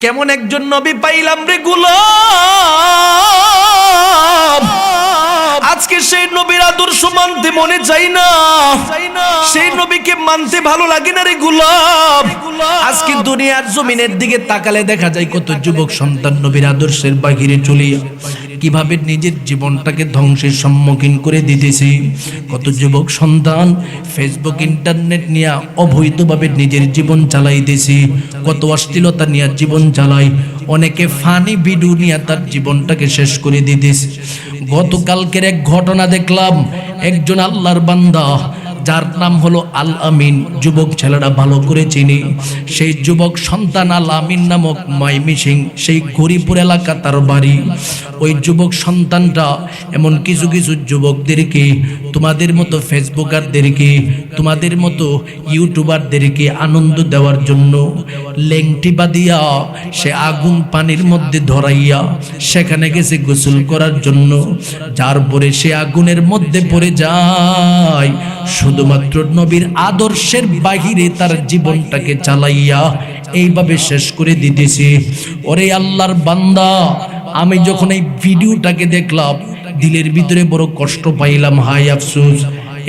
কেমন একজন নবী পাইলাম রে গোলাম, আজকে সেই নবীর আদর্শ মানতে মনে চাই না, সেই নবীকে মানতে ভালো লাগে না রে গোলাম। আজকে দুনিয়ার জমিনের দিকে তাকালে দেখা যায় কত যুবক সন্তান নবীর আদর্শের বাহিরে চলিয়া কিভাবে নিজের জীবনটাকে ধ্বংসের সম্মুখীন করে দিতেছি। কত যুবক সন্তান ফেসবুক ইন্টারনেট নিয়ে অবৈধভাবে নিজের জীবন চালাইতেছি, কত অশ্লীলতা নিয়ে জীবন চালাই, অনেকে ফানি ভিডিও নিয়ে তার জীবনটাকে শেষ করে দিতেছে। গতকালকের এক ঘটনা দেখলাম, একজন আল্লাহর বান্দা যার নাম হলো আল আমিন, যুবক ছেলেরা ভালো করে চিনি, সেই যুবক সন্তান আল আমিন নামক ময়মনসিংহ, সেই গরিপুর এলাকা তার বাড়ি। ওই যুবক সন্তানটা এমন কিছু কিছু যুবকদেরকে, তোমাদের মতো ফেসবুকারদেরকে, তোমাদের মতো ইউটিউবারদেরকে আনন্দ দেওয়ার জন্য লেংটি বাঁধিয়া সে আগুন পানির মধ্যে ধরাইয়া সেখানে গেছে গোসল করার জন্য। যার পরে সে আগুনের মধ্যে পড়ে যায়, শুধুমাত্র নবীর আদর্শের বাহিরে তার জীবনটাকে চালাইয়া এইভাবে শেষ করে দিতেছে। ওরে আল্লাহর বান্দা, আমি যখন এই ভিডিওটাকে দেখলাম দিলের ভিতরে বড় কষ্ট পাইলাম। হায় আফসোস,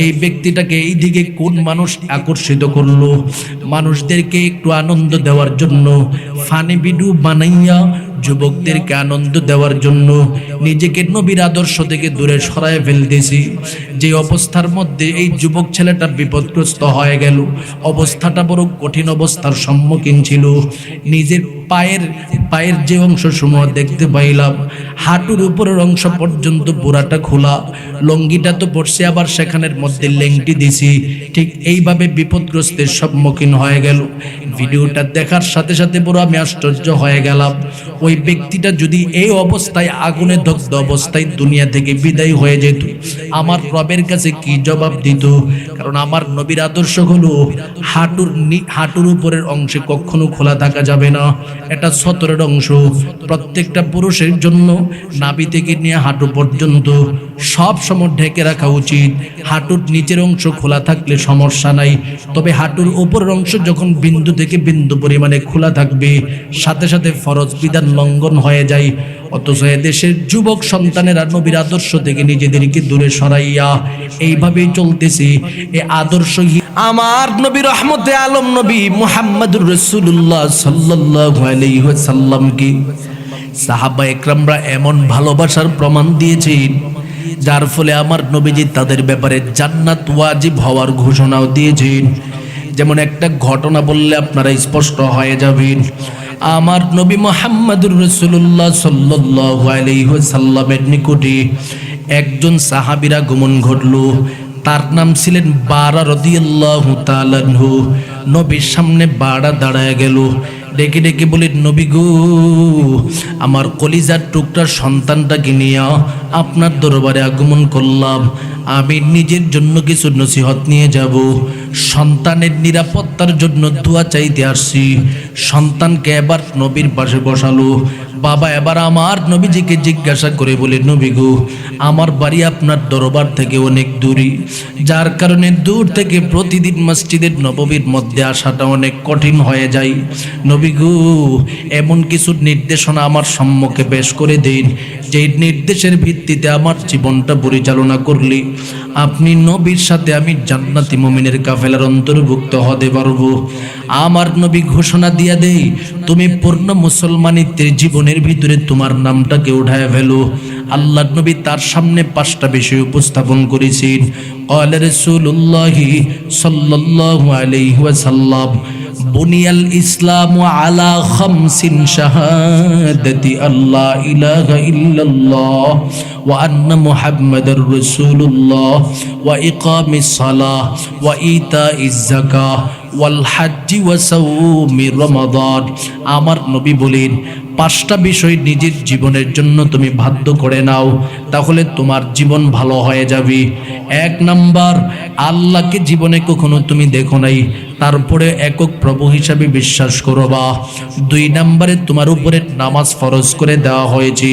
এই ব্যক্তিটাকে এই দিকে কোন মানুষ আকর্ষিত করলো? মানুষদেরকে একটু আনন্দ দেওয়ার জন্য ফানি ভিডিও বানাইয়া যুবকদেরকে আনন্দ দেওয়ার জন্য নিজেকে নবীর আদর্শ থেকে দূরে সরায় ফেলতেছি। যে অবস্থার মধ্যে এই যুবক ছেলেটা বিপদগ্রস্ত হয়ে গেল, অবস্থাটা বড় কঠিন অবস্থার সম্মুখীন ছিল। নিজের পায়ের যে অংশ সমূহ দেখতে পাইলাম, হাঁটুর উপরের অংশ পর্যন্ত পুরাটা খোলা, লঙ্গিটা তো পড়ছে, আবার সেখানের মধ্যে লেংটি দিছি। ঠিক এইভাবে বিপদগ্রস্তের সম্মুখীন হয়ে গেল। ভিডিওটা দেখার সাথে সাথে পুরো আমি আশ্চর্য হয়ে গেলাম। ওই ব্যক্তিটা যদি এই অবস্থায় আগুনে দগ্ধ অবস্থায় দুনিয়া থেকে বিদায় হয়ে যেত, আমার রবের কাছে কি জবাব দিত? কারণ আমার নবীর আদর্শ হলো হাঁটুর উপরের অংশে কখনো খোলা থাকা যাবে না, এটা সতরের অংশ। প্রত্যেকটা পুরুষের জন্য নাভি থেকে নিয়ে হাঁটু পর্যন্ত সব সময় ঢেকে রাখা উচিত। হাঁটুর নিচের অংশ খোলা থাকলে সমস্যা নাই, তবে হাঁটুর উপরের অংশ যখন বিন্দু থেকে বিন্দু পরিমাণে খোলা থাকবে, সাথে সাথে ফরজ বিধান লঙ্ঘন হয়ে যায়। অথচ দেশের যুবক সন্তানেরা নবীর আদর্শ থেকে নিজেদেরকে দূরে সরাইয়া এইভাবেই চলতেছে। এই আদর্শ আমার নবী রহমতে আলম নবী মুহাম্মদুর রাসূলুল্লাহ সাল্লাল্লাহু আলাইহি ওয়াসাল্লামকে সাহাবা একরামরা এমন ভালোবাসার প্রমাণ দিয়েছেন, যার ফলে আমার নবীজি তাদের ব্যাপারে জান্নাত ওয়াজিব হওয়ার ঘোষণাও দিয়েছেন। যেমন একটা ঘটনা বললে আপনারা স্পষ্ট হয়ে যাবেন। আমার নবী মুহাম্মদুর রাসূলুল্লাহ সাল্লাল্লাহু আলাইহি ওয়াসাল্লামের নিকটে একজন সাহাবীর আগমন ঘটল। তার নাম ছিলেন বারা রাদিয়াল্লাহু তাআলা আনহু। নবীর সামনে বারা দাঁড়ায় গেল, ডেকে ডেকে বলে, নবী গো, আমার কলিজার টুকরার সন্তানটাকে নিয়ে আপনার দরবারে আগমন করলাম। আমি নিজের জন্য কিছু নসিহত নিয়ে যাব, সন্তানের নিরাপত্তার জন্য দোয়া চাইতে আসছি। সন্তানকে এবার নবীর পাশে বসালো। বাবা এবার আমার নবীজিকে জিজ্ঞাসা করে বলে, নবী গো, আমার বাড়ি আপনার দরবার থেকে অনেক দূরে, যার কারণে দূর থেকে প্রতিদিন মসজিদের নববীর মধ্যে আসাটা অনেক কঠিন হয়ে যায়। নবী গো, এমন কিছু নির্দেশনা আমার সম্মুখে পেশ করে দিন, যেই নির্দেশের ভিত্তিতে আমার জীবনটা পরিচালনা করলে আপনি নবীর সাথে আমি জান্নাতি মুমিনের কাফেলার অন্তর্ভুক্ত হতে পারবো। আমার নবী ঘোষণা দিয়া দেই, তুমি পূর্ণ মুসলমানিত্বের জীবনের ভিতরে তোমার নামটাকে উঠায় ফেলো। আল্লাহ নবী তার সামনে 5টা বিষয় উপস্থাপন করেছেন। ক্বালা রাসূলুল্লাহি সাল্লাল্লাহু আলাইহি ওয়াসাল্লাম, বুনিয়াল ইসলামু আলা খামসিন শাহাদাতি আল্লা ইলাহা ইল্লাল্লাহ ওয়া আন্না মুহাম্মাদার রাসূলুল্লাহ ওয়া ইকামিস সালাহ ওয়া ইতাইজ যাকাহ ওয়াল হাজ্জি ওয়া সাওমি রমাদান। আমার নবী বলেন, 5টা বিষয় নিজের জীবনের জন্য তুমি বাধ্য করে নাও, তাহলে তোমার জীবন ভালো হয়ে যাবে। 1 নাম্বার, আল্লাহকে জীবনে কখনো তুমি দেখো নাই, তারপরে একক প্রভু হিসাবে বিশ্বাস করবা। 2 নম্বরে তোমার উপরে নামাজ ফরজ করে দেওয়া হয়েছে,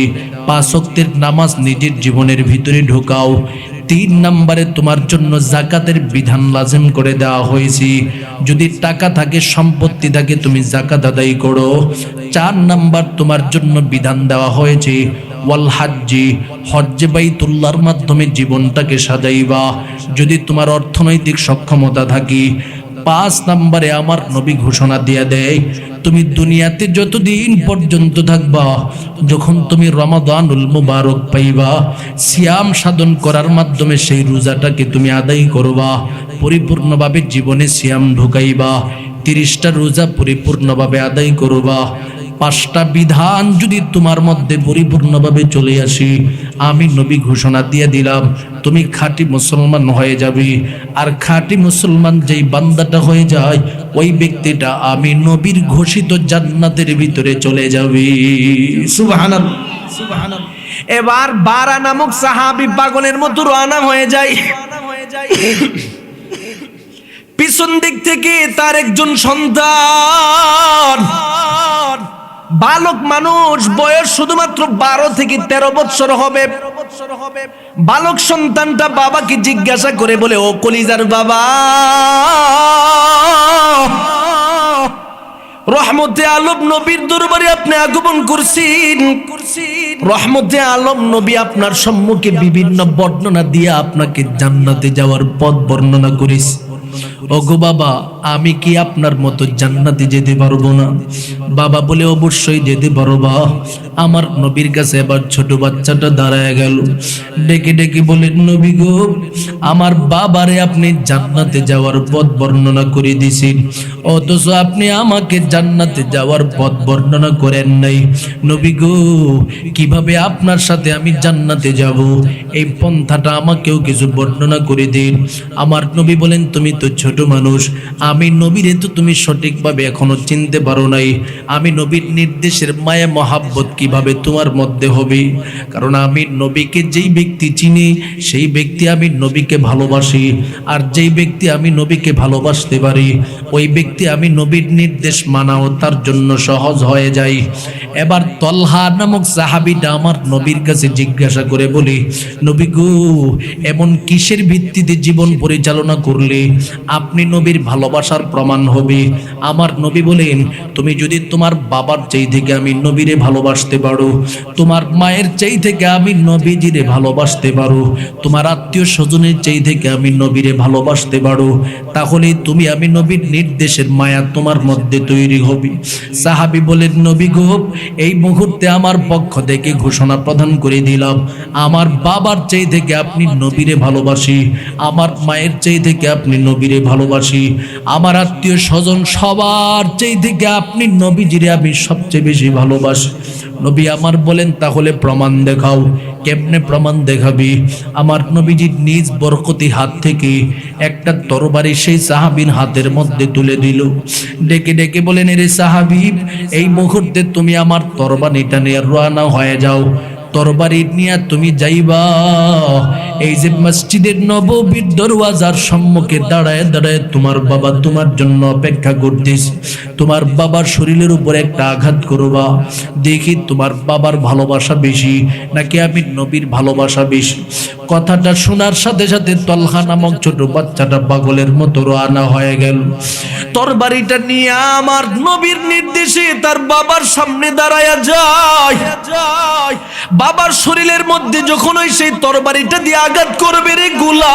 5 ওয়াক্তের নামাজ নিজের জীবনের ভিতরে ঢোকাও। 3 নম্বরে তোমার জন্য যাকাতের বিধান লাজিম করে দেওয়া হয়েছে। যদি টাকা থাকে, সম্পত্তি থাকে, তুমি যাকাত আদায় করো। 4 নম্বর তোমার জন্য বিধান দেওয়া হয়েছে ওয়াল হাজ্জি, হজ্জে বাইতুল্লাহর মাধ্যমে জীবনটাকে সাজাইবা যদি তোমার অর্থনৈতিক সক্ষমতা থাকে। 5 নম্বরে আমার নবী ঘোষণা দিয়ে দেয়, তুমি দুনিয়াতে যতদিন পর্যন্ত থাকবা, যখন তুমি রমাদানুল মুবারক পাইবা, সিয়াম সাধন করার মাধ্যমে সেই রোজাটাকে তুমি আদায় করবা, পরিপূর্ণভাবে জীবনে সিয়াম ঢুকাইবা, 30টা রোজা পরিপূর্ণভাবে আদায় করবা। 5টা বিধান যদি তোমার মধ্যে পরিপূর্ণভাবে চলে আসি, আমি নবী ঘোষণা দিয়ে দিলাম, তুমি খাঁটি মুসলমান হয়ে যাবে। আর খাঁটি মুসলমান যেই বান্দাটা হয়ে যায়, ওই ব্যক্তিটা আমি নবীর ঘোষিত জান্নাতের ভিতরে চলে যাবে। সুবহানাল্লাহ, সুবহানাল্লাহ। এবার বারা নামক সাহাবী পাগলের মতো রওনা হয়ে যায়। পিছন দিক থেকে তার একজন সন্তান, বালক মানুষ, বয়স শুধুমাত্র 12 থেকে 13 বছর হবে। বালক সন্তানটা বাবাকে জিজ্ঞাসা করে বলে, ও কলিজার বাবা, রহমতে আলম নবীর দরবারে আপনি আগমন করছেন। রহমতে আলম নবী আপনার সম্মুখে বিভিন্ন বর্ণনা দিয়ে আপনাকে জান্নাতে যাওয়ার পথ বর্ণনা করেছে। ওগো বাবা, আমি কি আপনার মতো জান্নাতে যেতে পারবো না? বাবা বলে, অবশ্যই যেতে পারবা। আমার নবীর কাছে এবার ছোট বাচ্চাটা দাঁড়ায় গেল, ডেকে ডেকে বলেন, নবী গো, আমার বাবারে আপনি জান্নাতে যাওয়ার পথ বর্ণনা করে দিয়েছেন, অথচ আপনি আমাকে জান্নাতে যাওয়ার পথ বর্ণনা করেন নাই। নবী গো, কিভাবে আপনার সাথে আমি জান্নাতে যাব, এই পন্থাটা আমাকেও কিছু বর্ণনা করে দিন। আমার নবী বলেন, তুমি তো ছোট মানুষ, আমি নবীরে তো তুমি সঠিকভাবে এখনো চিনতে পারো নাই। আমি নবীর নির্দেশের মায়া মহাব্বত কিভাবে তোমার মধ্যে হবে? কারণ আমি নবীকে যেই ব্যক্তি চিনি, সেই ব্যক্তি আমি নবীকে ভালোবাসি। আর যেই ব্যক্তি আমি নবীকে ভালোবাসতে পারি, ওই ব্যক্তি আমি নবীর নির্দেশ মানাও তার জন্য সহজ হয়ে যায়। এবার তলহা নামক সাহাবীটা আমার নবীর কাছে জিজ্ঞাসা করে বলি, নবী গো, এমন কিসের ভিত্তিতে জীবন পরিচালনা করলে আপনি নবীর ভালোবাসার প্রমাণ হবে? আমার নবী বলেন, তুমি যদি তোমার বাবার চাই থেকে আমি নবীরে ভালোবাসতে পারো, তোমার মায়ের চাই থেকে আমি নবীজিরে ভালোবাসতে পারো, তোমার আত্মীয় স্বজনের চাই থেকে আমি নবীরে ভালোবাসতে পারো, তাহলে তুমি আমি নবীর নির্দেশের মায়া তোমার মধ্যে তৈরি হবে। সাহাবী বলেন, নবী গো, এই মুহূর্তে আমার পক্ষ থেকে ঘোষণা প্রদান করে দিলাম, আমার বাবার চাই থেকে আপনি নবীরে ভালোবাসি, আমার মায়ের চাই থেকে আপনি নবীরে ভালোবাসি, আমার আত্মীয় স্বজন সবার চাই থেকে আপনি নবীজিরে আমি সবচেয়ে বেশি ভালোবাসি। নবী আমার বলেন, তাহলে প্রমাণ দেখাও। কেমনে প্রমাণ দেখাবি? আমার নবীজির নিজ বরকতি হাত থেকে একটা তরবারি সেই সাহাবীর হাতের মধ্যে তুলে দিল, ডেকে ডেকে বলেন, এরে সাহাবী, এই মুহূর্তে তুমি আমার তরবারিটা নিয়ে রওনা হয়ে যাও। তরবারি নিয়ে তুমি যাইবা, এই যে মসজিদের নববীর দরওয়াজার সম্মুখে দাঁড়ায় দাঁড়ায় তোমার বাবা তোমার জন্য অপেক্ষা করতেছে। তোমার বাবার শরীরের উপর একটা আঘাত করবা, দেখি তোমার বাবার ভালোবাসা বেশি নাকি আমি নবীর ভালোবাসা বেশি। কথাটা শোনার সাথে সাথে তলহা নামক ছোট বাচ্চাটা পাগলের মতো রওনা হয়ে গেল। তরবারিটা নিয়ে আমার নবীর নির্দেশে তার বাবার সামনে দাঁড়ায়া যায়। বাবার শরীরের মধ্যে যখন ওই সেই তরবারিটা দিয়ে আঘাত করবে, রে গোলাম,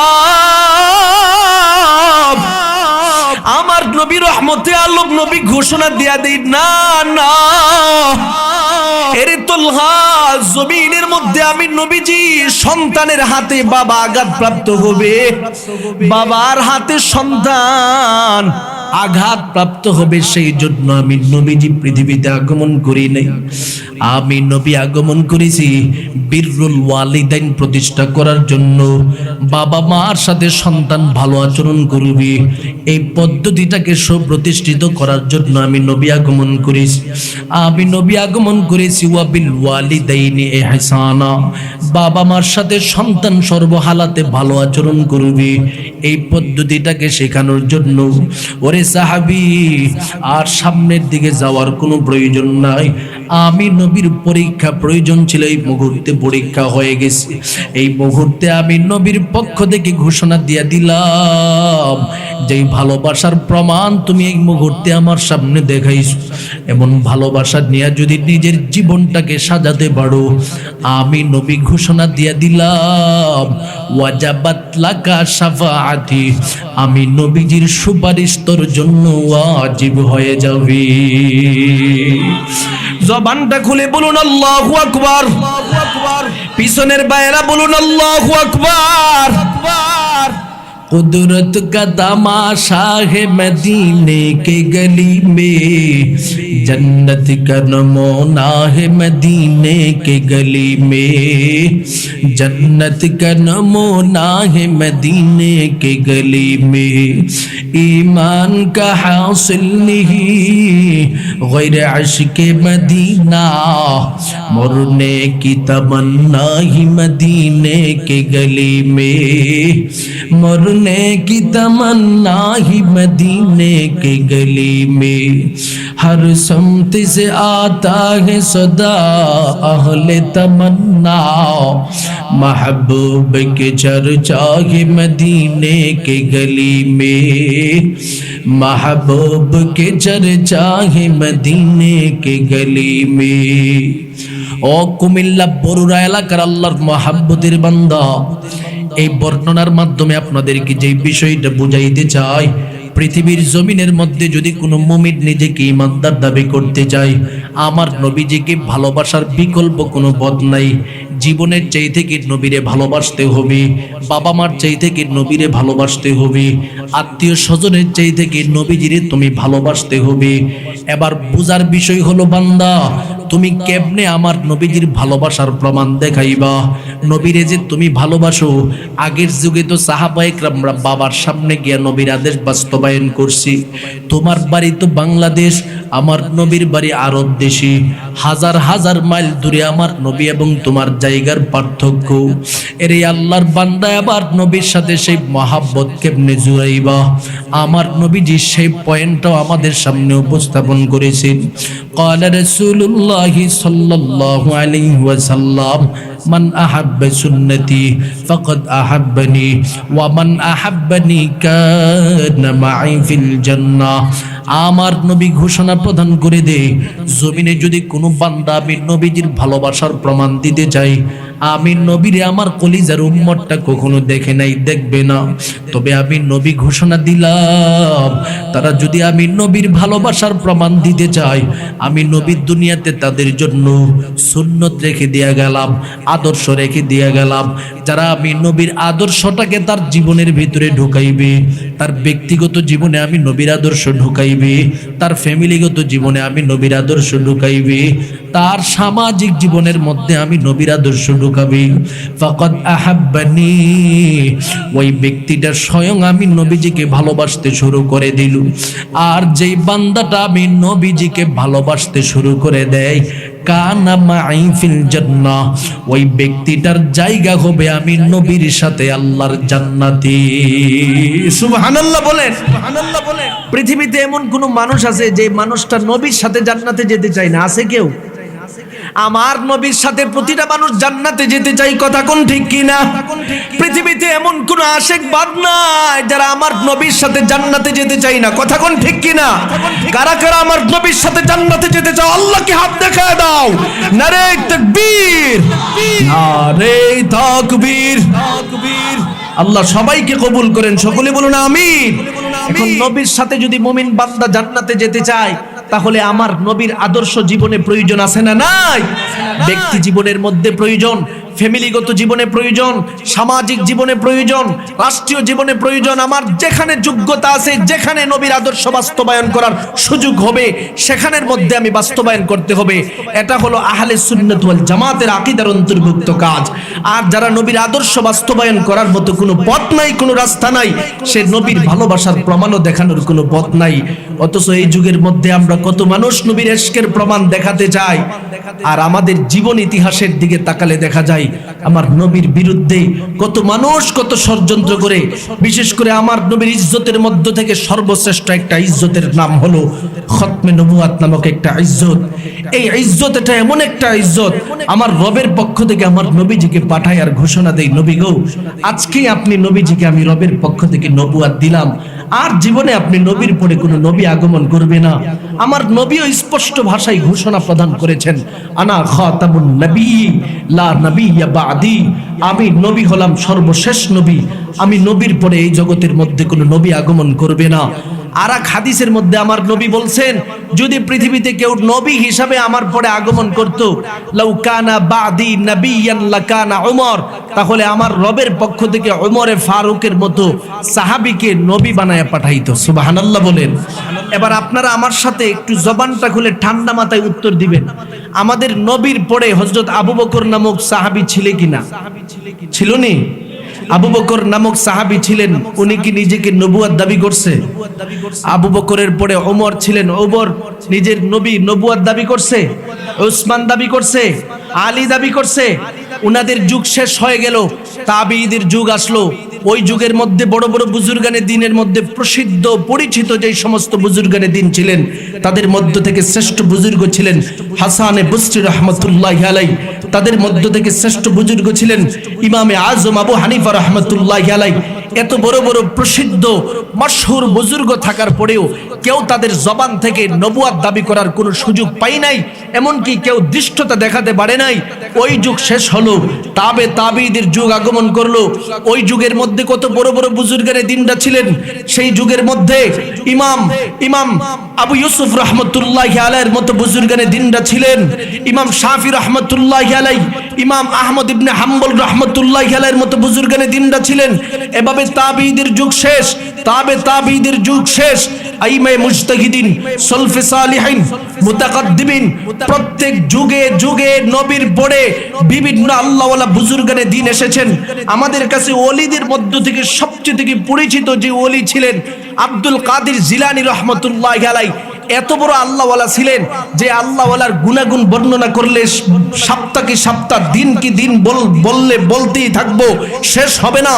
আমার নবী রহমতে আলম নবী ঘোষণা দিয়া দেই, না না, এরে তলহা, জমিনের মধ্যে আমি নবীজি সন্তানের হাতে বাবা আঘাত প্রাপ্ত হবে, বাবার হাতে সন্তান আঘাত প্রাপ্ত হবে, সেই জন্য আমি নবীজি পৃথিবীতে আগমন করি নাই। আমি নবী আগমন করেছি বিররুল ওয়ালিদাইন প্রতিষ্ঠা করার জন্য। বাবা মার সাথে সন্তান ভালো আচরণ করবে, এই পদ্ধতিটাকে সুপ্রতিষ্ঠিত করার জন্য আমি নবী আগমন করেছি। আমি নবী আগমন করেছি ওয়াবিল ওয়ালিদাইনি ইহসানা, বাবা মার সাথে সন্তান সর্বহালাতে ভালো আচরণ করবে, এই পদ্ধতিটাকে শেখানোর জন্য। ওরে সাহাবী, আর সামনের দিকে যাওয়ার কোনো প্রয়োজন নাই, আমি নবীর পরীক্ষা প্রয়োজন ছিল, এই মুহূর্তে পরীক্ষা হয়ে গেছে। এই মুহূর্তে আমি নবীর পক্ষ থেকে ঘোষণা দিয়ে দিলাম, যেই ভালোবাসার প্রমাণ তুমি এই মুহূর্তে আমার সামনে দেখাইছো, এমন ভালোবাসা নিয়ে যদি নিজের জীবনটাকে সাজাতে পারো, আমি নবী ঘোষণা দিয়ে দিলাম ওয়াজাবাত লাকা শাফাআতি, আমি নবীজির সুপারিশ তোর জন্য ওয়াজিব হয়ে যাবে। জবানটা খুলে বলুন আল্লাহু আকবার। পিছনের বাইরা বলুন আল্লাহু আকবার। कुदरत का तमाशा है मदीने के गली में, जन्नत का नमूना है मदीने के गली में, जन्नत का नमूना है मदीने के गली में, ईमान का हासिल नहीं गैर अश्क मदीना, मरने की तमन्ना ही मदीने के गली में, मरने की तमन्ना ही मदीने के गली में, हर समत से आता है सदा अहले तमन्ना, महबूब के चर्चा है मदीने के गली में, महबूब के चर्चा है मदीने के गली में। ও কুমিল্লা বরুড়া এলাকার আল্লাহর মহাব্বতের বান্দা, এই বর্ণনার মাধ্যমে আপনাদেরকে যে বিষয়টা বুঝাইতে চাই, পৃথিবীর জমিনের মধ্যে যদি কোনো মুমিন নিজেকে ইমানদার দাবি করতে চায়, আমার নবীজিকে ভালোবাসার বিকল্প কোনো পথ নাই। জীবনের চাইতে কি নবীরে ভালোবাসতে হবে, বাবা মার চাইতে কি নবীরে ভালোবাসতে হবে, আত্মীয় স্বজনের চাইতে কি নবীজিরে তুমি ভালোবাসতে হবে। এবার বুঝার বিষয় হলো বান্দা, তুমি কেমনে আমার নবীজির ভালোবাসার প্রমাণ দেখাইবা। নবীরে যে তুমি ভালোবাসো, আগের যুগে তো সাহাবায়ে কেরামরা বাবার সামনে গিয়া নবীর আদেশ বাস্তবায়ন করছি। তোমার বাড়ি তো বাংলাদেশ, আমার নবীর বাড়ি আরব দেশে, হাজার হাজার মাইল দূরে আমার নবী এবং তোমার জায়গার পার্থক্য। এরে আল্লাহর বান্দা, আবার নবীর সাথে সেই মহাব্বত কেমনে জুড়াইবা। আমার নবীজি সেই পয়েন্টটাও আমাদের সামনে উপস্থাপন করেছেন। قال رسول الله صلى الله عليه وسلم من أحب سنتي فقد أحبني ومن أحبني كان معي في الجنة। আমার নবী ঘোষণা প্রদান করে দে, জমিনে যদি কোনো বান্দা আমি নবীজির ভালোবাসার প্রমাণ দিতে চাই, আমি নবীরে আমার কলিজার উম্মতটা কখনো দেখে নাই, দেখবে না, তবে আমি নবী ঘোষণা দিলাম, তারা যদি আমি নবীর ভালোবাসার প্রমাণ দিতে চাই, আমি নবীর দুনিয়াতে তাদের জন্য সুন্নত রেখে দিয়া গেলাম, আদর্শ রেখে দিয়া গেলাম। যারা আমি নবীর আদর্শটাকে তার জীবনের ভিতরে ঢুকাইবে, তার ব্যক্তিগত জীবনে আমি নবীর আদর্শ ঢুকাইবে, তার ফ্যামিলিগত জীবনে আমি নবীর আদর্শ ঢুকাইবে, তার সামাজিক জীবনের মধ্যে আমি নবীর আদর্শ ঢুকাবি, ফাকাদ আহাব্বানি, ওই ব্যক্তিটা স্বয়ং আমি নবীজিকে ভালোবাসতে শুরু করে দিল। আর যেই বান্দাটা আমি নবীজিকে ভালোবাসতে শুরু করে দেয়, কানা মাই ফিল জান্নাহ, ওই ব্যক্তিটার জায়গা হবে আমি নবীর সাথে আল্লাহর জান্নাতে। সুবহানাল্লাহ বলেন, সুবহানাল্লাহ বলেন। পৃথিবীতে এমন কোন মানুষ আছে যে মানুষটা নবীর সাথে জান্নাতে যেতে চায় না? আছে কেউ? আমার নবীর সাথে প্রতিটা মানুষ জান্নাতে যেতে চাই, কথা কোন ঠিক কিনা? পৃথিবীতে এমন কোন আশিক বাদ নাই যারা আমার নবীর সাথে জান্নাতে যেতে চাই না, কথা কোন ঠিক কিনা? কারা কারা আমার নবীর সাথে জান্নাতে যেতে চাও আল্লাহকে হাত দেখায় দাও। নারে তাকবীর, নারে তাকবীর। আল্লাহ সবাইকে কবুল করেন, সকলে বলুন আমিন। এখন নবীর সাথে যদি মুমিন বান্দা জান্নাতে যেতে চায়, তাহলে আমার নবীর আদর্শ জীবনে প্রয়োজন আছে না নাই? ব্যক্তি জীবনের মধ্যে প্রয়োজন, ফ্যামিলিগত জীবনে প্রয়োজন, সামাজিক জীবনে প্রয়োজন, রাষ্ট্রীয় জীবনে প্রয়োজন। আমার যেখানে যোগ্যতা আছে, যেখানে নবীর আদর্শ বাস্তবায়ন করার সুযোগ হবে, সেখানের মধ্যে আমি বাস্তবায়ন করতে হবে। এটা হলো আহলে সুন্নাত ওয়াল জামাতের আকীদার অন্তর্ভুক্ত কাজ। আর যারা নবীর আদর্শ বাস্তবায়ন করার মতো কোনো পথ নাই, কোনো রাস্তা নাই, সে নবীর ভালোবাসার প্রমাণও দেখানোর কোনো পথ নাই। অথচ এই যুগের মধ্যে আমরা কত মানুষ নবীর ইশকের প্রমাণ দেখাতে চাই, আর আমাদের জীবন ইতিহাসের দিকে তাকালে দেখা যায় আমার নবীর বিরুদ্ধে কত মানুষ কত ষড়যন্ত্র করে, বিশেষ করে আমার নবীর ইজ্জতের মধ্য থেকে সর্বশ্রেষ্ঠ একটা ইজ্জতের নাম হলো খতমে নবুয়াত নামক একটা ইজ্জত। এই ইজ্জত এটা এমন একটা ইজ্জত, আমার রবের পক্ষ থেকে আমার নবীজিকে পাঠায় আর ঘোষণা দেই, নবী গো আজকে আপনি নবীজিকে আমি রবের পক্ষ থেকে নবুয়াত দিলাম, আর জীবনে আপনি নবীর পরে কোনো নবী আগমন করবে না। আমার নবীও স্পষ্ট ভাষায় ঘোষণা প্রদান করেছেন, আনা খাতামুন নবী লা নবিয়্যা বাদি, আমি নবী হলাম সর্বশেষ নবী, আমি নবীর পরে এই জগতের মধ্যে কোনো নবী আগমন করবে না। আর এক হাদিসের মধ্যে আমার নবী বলছেন, যদি পৃথিবীতে কেউ নবী হিসাবে আমার পরে আগমন করত, লাউ কানা বাদি নবিয়ান লাকানা উমর, তাহলে আমার রবের পক্ষ থেকে উমরে ফারুকের মতো সাহাবীকে নবী বানায়া পাঠাইতো। সুবহানাল্লাহ বলেন। এবার আপনারা আমার সাথে একটু জবানটা খুলে ঠান্ডা মাথায় উত্তর দিবেন, আমাদের নবীর পরে হযরত আবু বকর নামক সাহাবী ছিল কিনা? ছিল নি? আবু বকর নামক সাহাবী ছিলেন, উনি কি নিজেকে নবুয়াত দাবি করছে? আবু বকরের পরে ওমর ছিলেন, ওমর নিজের নবী নবুয়াত দাবি করছে? উসমান দাবি করছে? আলী দাবি করছে? উনাদের যুগ শেষ হয়ে গেল, তাবিঈদের যুগ আসলো। ওই যুগের মধ্যে বড় বড় বুজুর্গানে দ্বীনের মধ্যে প্রসিদ্ধ পরিচিত যে সমস্ত বুজুর্গানে দ্বীন ছিলেন, তাদের মধ্য থেকে শ্রেষ্ঠ বুজুর্গ ছিলেন হাসানে বসরি রাহমাতুল্লাহি আলাইহি, তাদের মধ্য থেকে শ্রেষ্ঠ বুজুর্গ ছিলেন ইমামে আজম আবু হানিফা রাহমাতুল্লাহি আলাইহি। এত বড় বড় প্রসিদ্ধ মশহুর বুজুর্গ থাকার পরেও কেউ তাদের জবান থেকে নবুয়াত দাবি করার কোনো সুযোগ পায় নাই, এমনকি কেউ দৃষ্টতা দেখাতে পারে নাই। ওই যুগ শেষ হলো, তাবিঈদের যুগ আগমন করলো। ওই যুগের মধ্যে কত বড় বড় বুজুর্গের দিনরা ছিলেন। সেই যুগের মধ্যে ইমাম আবু ইউসুফ রাহমাতুল্লাহি আলাইহির মতো বুজুর্গের দিনরা ছিলেন, ইমাম শাফি রাহমাতুল্লাহি আলাইহি, ইমাম আহমদ ইবনে হাম্বল রাহমাতুল্লাহি আলাইহির মতো বুজুর্গের দিনরা ছিলেন। এভাবে তাবিঈদের যুগ শেষ, তাবিঈদের যুগ শেষ। আইমে মুজতাহিদিন, সলফে সালিহিন, মুতাকাদ্দিমিন, প্রত্যেক যুগে যুগে নবীর পরে বিভিন্ন আল্লাহওয়ালা বুজুর্গানে দিন এসেছেন। আমাদের কাছে ওলিদের মধ্য থেকে সবচেয়ে থেকে পরিচিত যে ওলি ছিলেন আব্দুল কাদের জিলানী রাহমাতুল্লাহি আলাইহি। এত বড় আল্লাহওয়ালা ছিলেন যে আল্লাহওয়ালার গুণাগুণ বর্ণনা করলে সপ্তাহ কি সপ্তাহ, দিন কি দিন বললে বলতেই থাকবো, শেষ হবে না।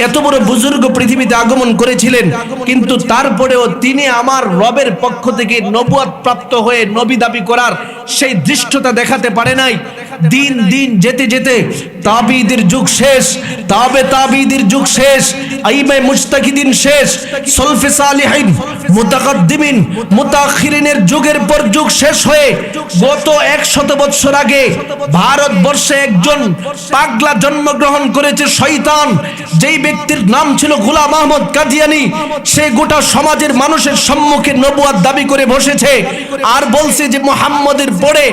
এত বড় বুজুর্গ পৃথিবীতে আগমন করেছিলেন, কিন্তু তারপরেও তিনি আমার রবের পক্ষ থেকে নবুয়াত প্রাপ্ত হয়ে নবী দাবি করার সেই দৃষ্টতা দেখাতে পারে নাই। দিন দিন যেতে যেতে তাবিঈদের যুগ শেষ, তাবিঈদের যুগ শেষ, আইমে মুজতাহিদিন শেষ, সলফে সালিহিন, মুতাকাদ্দিমিন, মুতাআখিরিনের যুগের পর যুগ শেষ হয়ে গত 100 বছর আগে ভারতবর্ষে একজন পাগলা জন্মগ্রহণ করেছে, শয়তান। যেই ব্যক্তির নাম ছিল গোলাম আহমদ কাদিয়ানী। সে গোটা সমাজের মানুষের সম্মুখে নবুয়াত দাবি করে বসেছে আর বলছে যে মুহাম্মদের পরে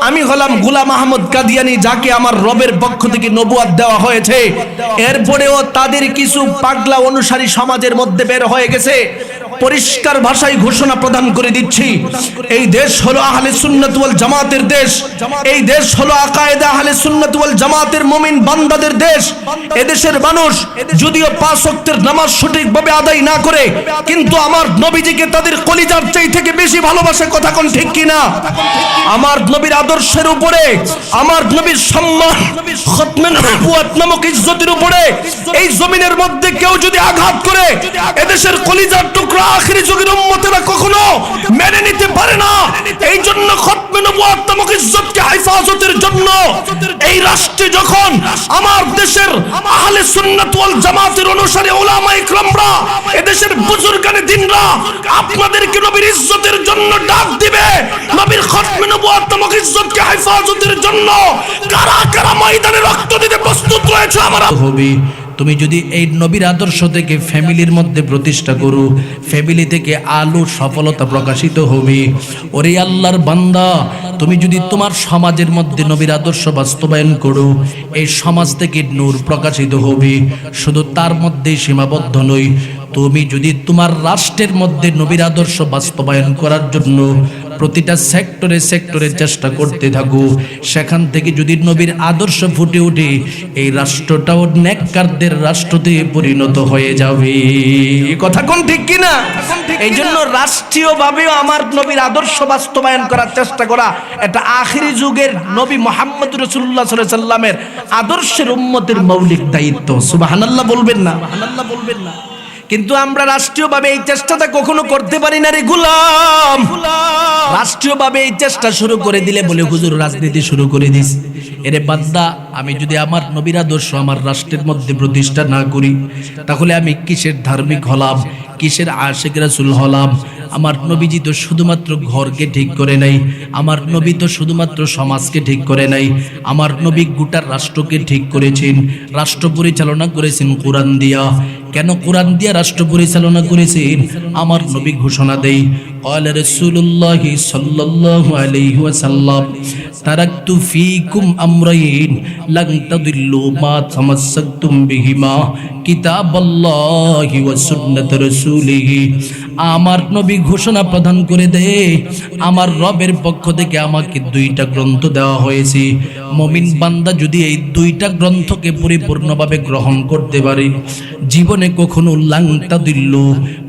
আমি হলাম গোলাম আহমদ কাদিয়ানী, যাকে আমার রবের পক্ষ থেকে নবুয়াত দেওয়া হয়েছে। এরপরেও তাদের কিছু পাগলা অনুসারী সমাজের মধ্যে বের হয়ে গেছে। পরিষ্কার ভাষায় ঘোষণা প্রদান করে দিচ্ছি, এই দেশ হলো আহলে সুন্নাত ওয়াল জামাতের দেশ, এই দেশ হলো আকায়েদে আহলে সুন্নাত ওয়াল জামাতের মুমিন বান্দাদের দেশ। এদেশের মানুষ যদিও 5 ওয়াক্তের নামাজ সঠিকভাবে আদায় না করে, কিন্তু আমার নবীজিকে তাদের কলিজার চাই থেকে বেশি ভালোবাসে। কথা কোন ঠিক কিনা? আমার নবীর আদর্শের উপরে, আমার নবীর সম্মান, খতমে নবুয়াত নামক ইজ্জতের উপরে এই জমিনের মধ্যে কেউ যদি আঘাত করে, এদেশের কলিজার টুকরা আখিরি যুগের উম্মতেরা কখনো মেনে নিতে পারে না। এই জন্য খতমে নবুয়াত নামক ইজ্জতকে হেফাজতের জন্য এই রাষ্ট্রে যখন আমার দেশের আহলে সুন্নাত ওয়াল জামাতের অনুসারী উলামায়ে ইকরামরা, এদেশের বুজুর্গানে দ্বীনরা আপনাদেরকে নবীর ইজ্জতের জন্য ডাক দিবে, নবীর খতমে নবুয়াত নামক ইজ্জতকে হেফাজতের জন্য কারা কারা ময়দানে রক্ত দিতে প্রস্তুত রয়েছে আমরা হবে। তুমি যদি এই নবীর আদর্শ থেকে ফ্যামিলির মধ্যে প্রতিষ্ঠা করো, ফ্যামিলি থেকে আলো সফলতা প্রকাশিত হবে। ওরে আল্লাহর বান্দা, তুমি যদি তোমার সমাজের মধ্যে নবীর আদর্শ বাস্তবায়ন করো, এই সমাজ থেকে নূর প্রকাশিত হবে। শুধু তার মধ্যেই সীমাবদ্ধ নয়, তুমি যদি তোমার রাষ্ট্রের মধ্যে নবীর আদর্শ বাস্তবায়ন করার জন্য প্রতিটা সেক্টরে সেক্টরে চেষ্টা করতে থাকো। সেখান থেকে যদি নবীর আদর্শ ফুটে ওঠে, এই রাষ্ট্রটাও নেককারদের রাষ্ট্রতে পরিণত হয়ে যাবে। কথা কোন ঠিক কিনা? এই জন্য রাষ্ট্রীয়ভাবেও আমার নবীর আদর্শ বাস্তবায়ন করার চেষ্টা করা, এটা আখিরি যুগের নবী মুহাম্মদ রাসূলুল্লাহ সাল্লাল্লাহু আলাইহি সাল্লামের আদর্শের উম্মতের মৌলিক দায়িত্ব। সুবহানাল্লাহ বলবেন না? সুবহানাল্লাহ বলবেন না? কিন্তু আমরা রাষ্ট্রীয়ভাবে এই চেষ্টাটা কখনো করতে পারি না রে গোলাম। রাষ্ট্রীয়ভাবে এই চেষ্টা শুরু করে দিলে বলে হুজুর রাজনীতি শুরু করে দিস। এরে বান্দা, আমি যদি আমার নবীর আদর্শ আমার রাষ্ট্রের মধ্যে প্রতিষ্ঠা না করি, তাহলে আমি কিসের ধার্মিক হলাম, কিসের আশিক রাসূল হলাম? আমার নবীজি তো শুধুমাত্র ঘরকে ঠিক করে নাই, আমার নবী তো শুধুমাত্র সমাজকে ঠিক করে নাই, আমার নবী গোটা রাষ্ট্রকে ঠিক করেছেন। রাষ্ট্র পরিচালনা করেছেন কোরআন দিয়া। কেন কোরআন দিয়া রাষ্ট্র পরিচালনা করেছেন? আমার নবী ঘোষণা দেই, ক্বালা রাসূলুল্লাহি সাল্লাল্লাহু আলাইহি ওয়াসাল্লাম, তারাকতু ফীকুম আমরাইন লান তাদিল্লু মা তামাসসাকতুম বিহিমা, কিতাবাল্লাহি ওয়া সুন্নাত রাসূলিহি। আমার নবী ঘোষণা প্রদান করে দেয়, আমার রবের পক্ষ থেকে আমাকে দুইটা গ্রন্থ দেওয়া হয়েছে। মুমিন বান্দা যদি এই দুইটা গ্রন্থকে পরিপূর্ণভাবে গ্রহণ করতে পারে, জীবনে কখনো লাংটা দিল্ল,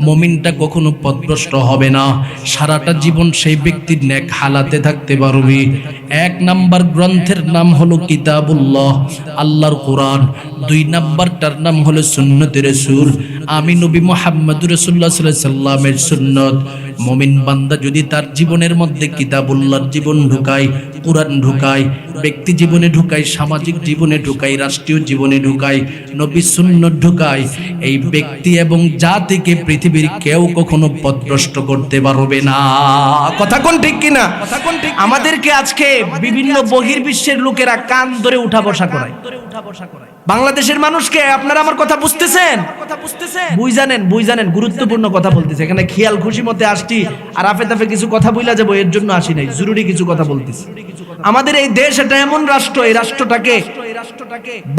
মুমিনটা কখনো পথভ্রষ্ট হবে না। সারাটা জীবন সেই ব্যক্তির নেক হালাতে থাকতে পারবে। এক নাম্বার গ্রন্থের নাম হলো কিতাবুল্লাহ, আল্লাহর কোরআন। দুই নাম্বারটার নাম হলো সুন্নতে রাসূল, আমি নবী মুহাম্মদুর রাসূলুল্লাহ সাল্লাল্লাহু আলাইহি সাল্লামের সুন্নত। মুমিন বান্দা যদি তার জীবনের মধ্যে কিতাবুল্লাহর জীবন ঢুকায়, কোরআন ঢুকায়, ব্যক্তি জীবনে ঢুকায়, সামাজিক জীবনে ঢুকায়, রাষ্ট্রীয় জীবনে ঢুকায়, নবীর সুন্নত ঢুকায়, এই ব্যক্তি এবং জাতিকে পৃথিবীর কেউ কখনো পথভ্রষ্ট করতে পারবে না। কথা কোন ঠিক কিনা? আমাদেরকে আজকে বিভিন্ন বহির্বিশ্বের লোকেরা কান ধরে উঠা বসা করায়। বাংলাদেশের মানুষকে আপনারা আমার কথা বুঝতেছেন? বুঝানেন গুরুত্বপূর্ণ কথা বলতেছে। এখানে খেয়াল খুশি মতে আসছি, আর আফে তাফে কিছু কথা বইলা যাবো এর জন্য আসি নাই, জরুরি কিছু কথা বলতেছি। আমাদের এই দেশ এটা এমন রাষ্ট্র, এই রাষ্ট্রটাকে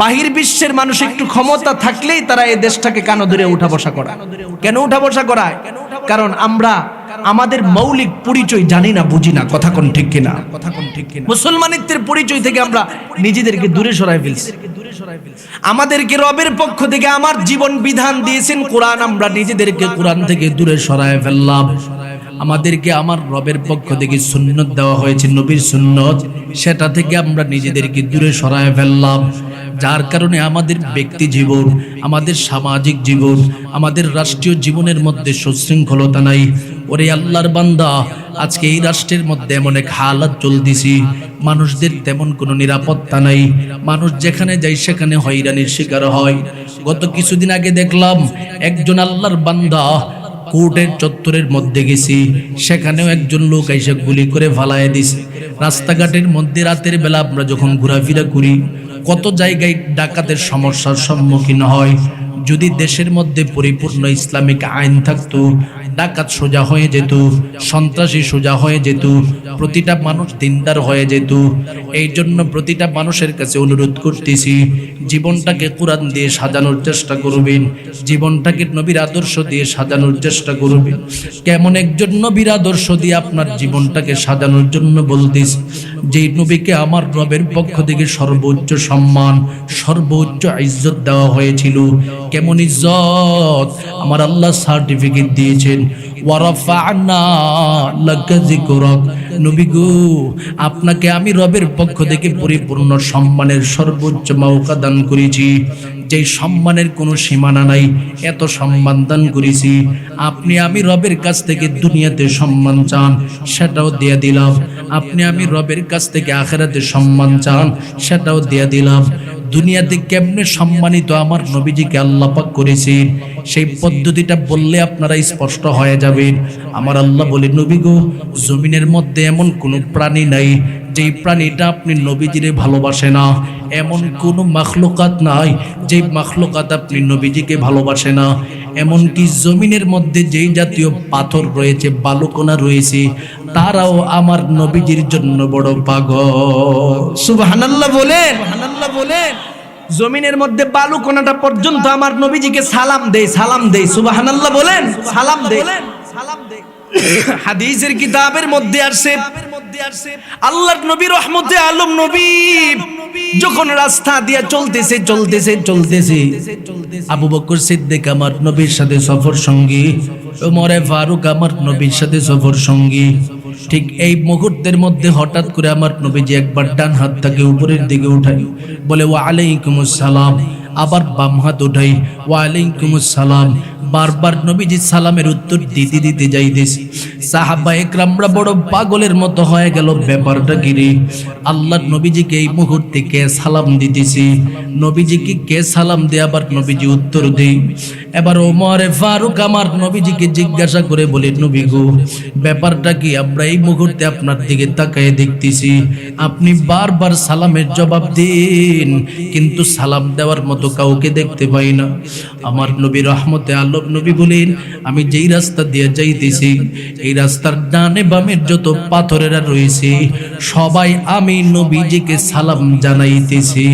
বাহির বিশ্বের মানুষ একটু ক্ষমতা থাকলেই তারা এই দেশটাকে কান ধরে উঠা বসা করায়। কেন উঠা বসা করায়? কারণ আমরা আমাদের মৌলিক পরিচয় জানি না, বুঝি না। কথা কোন ঠিক কিনা? মুসলমানিত্বের পরিচয় থেকে আমরা নিজেদেরকে দূরে সরাই ফেলছি। আমাদেরকে রবের পক্ষ থেকে আমার জীবন বিধান দিয়েছেন কোরআন, আমরা নিজেদেরকে কোরআন থেকে দূরে সরাই ফেললাম। আমাদেরকে আমার রবের পক্ষ থেকে সুন্নত দেওয়া হয়েছে, নবীর সুন্নত, সেটা থেকে আমরা নিজেদেরকে দূরে সরাই ফেললাম। যার কারণে আমাদের ব্যক্তি জীবন, আমাদের সামাজিক জীবন, আমাদের রাষ্ট্রীয় জীবনের মধ্যে সুশৃঙ্খলতা নাই। ওরে আল্লাহর বান্দা, আজকে এই রাষ্ট্রের মধ্যে এমন এক হালাত চলতেছি, মানুষদের তেমন কোনো নিরাপত্তা নাই। মানুষ যেখানে যায় সেখানে হয়রানির শিকার হয়। গত কিছুদিন আগে দেখলাম একজন আল্লাহর বান্দা কোর্টের চত্বরের মধ্যে গেছি, সেখানেও একজন লোক এসে গুলি করে ফালায় দিছে। রাস্তাঘাটের মধ্যে রাতের বেলা আমরা যখন ঘোরাফেরা করি, কত জায়গায় ডাকাতের সমস্যার সম্মুখীন হয়। যদি দেশের মধ্যে পরিপূর্ণ ইসলামিক আইন থাকতো, ডাকাত সোজা হয়ে যেত, সন্ত্রাসী সোজা হয়ে যেত, প্রতিটা মানুষ দিনদার হয়ে যেত। এই জন্য প্রতিটা মানুষের কাছে অনুরোধ করতেছি, জীবনটাকে কোরআন দিয়ে সাজানোর চেষ্টা করবেন, জীবনটাকে নবীর আদর্শ দিয়ে সাজানোর চেষ্টা করবেন। কেমন একজন নবীর আদর্শ দিয়ে আপনার জীবনটাকে সাজানোর জন্য বলতেছি, যেই নবীকে আমার রবের পক্ষ থেকে সর্বোচ্চ সম্মান, সর্বোচ্চ ইজ্জত দেওয়া হয়েছিল। কেমন ইজ্জত! আমার আল্লাহ সার্টিফিকেট দিয়েছেন, ওয়ারাফা'না লাকা যিকরাক। নবী গো, আপনাকে আমি রবের পক্ষ থেকে পরিপূর্ণ সম্মানের সর্বোচ্চ মওকা দান করেছি, যেই সম্মানের কোনো সীমানা নাই, এত সম্মান দান করেছি। আপনি আমি রবের কাছ থেকে দুনিয়াতে সম্মান চান, সেটাও দিয়ে দিলাম। আপনি আমি রবের কাছ থেকে আখিরাতে সম্মান চান, সেটাও দিয়ে দিলাম। দুনিয়াতে কেমনে সম্মানিত আমার নবীজিকে আল্লাহ পাক করেছেন, সেই পদ্ধতিটা বললে আপনারা স্পষ্ট হয়ে যাবেন। আমার আল্লাহ বলে, নবী গো, জমিনের মধ্যে এমন কোনো প্রাণী নাই যেই প্রাণীটা আপনি নবীজিরে ভালোবাসে না। এমন কোনো মাখলুকাত নাই যেই মাখলুকাত আপনি নবীজিকে ভালোবাসে না। এমনকি জমিনের মধ্যে যেই জাতীয় পাথর রয়েছে, বালুকণা রয়েছে, তারাও আমার নবীজির জন্য বড় পাগল। সুবহানাল্লাহ বলেন, সুবহানাল্লাহ বলেন। জমিনের মধ্যে বালুকণাটা পর্যন্ত আমার নবীজিকে সালাম দেয়, সালাম দেয়। সুবহানাল্লাহ বলেন, সালাম দেয়, সালাম দেয়। হাদিসের কিতাবের মধ্যে আসে আল্লাহর নবী রহমতে আলম নবী যখন রাস্তা দিয়ে চলতেছে আবু বকর সিদ্দিক আমার নবীর সাথে সফর সঙ্গী, ওমরে ফারুক আমার নবীর সাথে সফর সঙ্গী। ঠিক এই মুহূর্তের মধ্যে হঠাৎ করে আমার নবীজি একবার ডান হাতটাকে উপরের দিকে উঠাই, বলে ওয়া আলাইকুমুস সালাম, আবার বাম হাত উঠাই ওয়া আলাইকুমুস সালাম। বারবার নবীজি সালামের উত্তর দিতে দিতে যাইতেছে। সাহাবা একরামরা বড় পাগলের মতো হয়ে গেল, ব্যাপারটা কি রে? আল্লাহর নবীজিকে এই মুহূর্তে কে সালাম দিতেছে? নবীজিকে কে সালাম দিয়ে আবার নবীজি উত্তর দেই। এবার ওমরে ফারুক আমার নবীজিকে জিজ্ঞাসা করে বলে, নবী গো, ব্যাপারটা কি? আমরা এই মুহূর্তে আপনার দিকে তাকায় দেখতেছি, আপনি বারবার সালামের জবাব দিন, কিন্তু সালাম দেওয়ার মতো কাউকে দেখতে পাই না। আমার নবী রহমতে আলম নবী বলেন, আমি যেই রাস্তা দিয়ে যাইতেছি এই রাস্তার ডানে বামের যত পাথরেরা রয়েছে সবাই আমি নবীজিকে সালাম জানাইতেছি।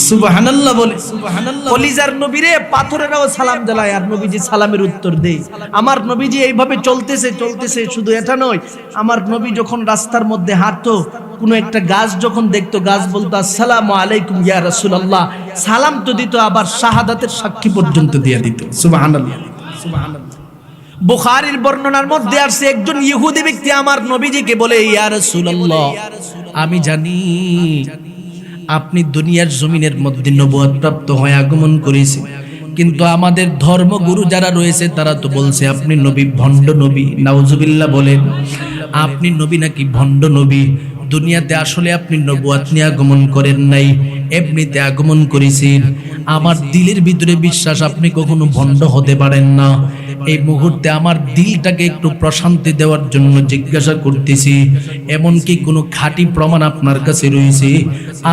সুবহানাল্লাহ বলে, সুবহানাল্লাহ। কলিজার নবীরে পাথরেরাও সালাম জানায় আর নবীজি সালামের উত্তর দেয়। আমার নবীজি এইভাবে চলতেছে, শুধু এটা নয়, আমার নবী যখন রাস্তার মধ্যে হাঁটতো, কোনো একটা গাছ যখন দেখতো, গাছ বলতো আসসালামু আলাইকুম ইয়া রাসূলুল্লাহ, সালাম তো দিত, আবার শাহাদাতের সাক্ষী পর্যন্ত দিয়ে দিত। সুবহানাল্লাহ, সুবহানাল্লাহ। বুখারীর বর্ণনার মধ্যে আসছে একজন ইহুদি ব্যক্তি আমার নবীজিকে বলে, ইয়া রাসূলুল্লাহ, আমি জানি আপনি দুনিয়ার জমিনের মধ্যে নবুয়ত প্রাপ্ত হয়ে আগমন করেছেন, কিন্তু আমাদের ধর্মগুরু যারা রয়েছে তারা তো বলছে আপনি নবী, ভণ্ড নবী। নাউজুবিল্লাহ বলেন, আপনি নবী নাকি ভণ্ড নবী? দুনিয়াতে আসলে আপনি নবুয়ত নিয়ে আগমন করেন নাই, এমনিতে আগমন করেছেন। আমার দিলের ভিতরে বিশ্বাস আপনি কখনো ভণ্ড হতে পারেন না। এই মুহূর্তে আমার দিলটাকে একটু প্রশান্তি দেওয়ার জন্য জিজ্ঞাসা করতেছি, এমন কি কোনো খাঁটি প্রমাণ আপনার কাছে রয়েছে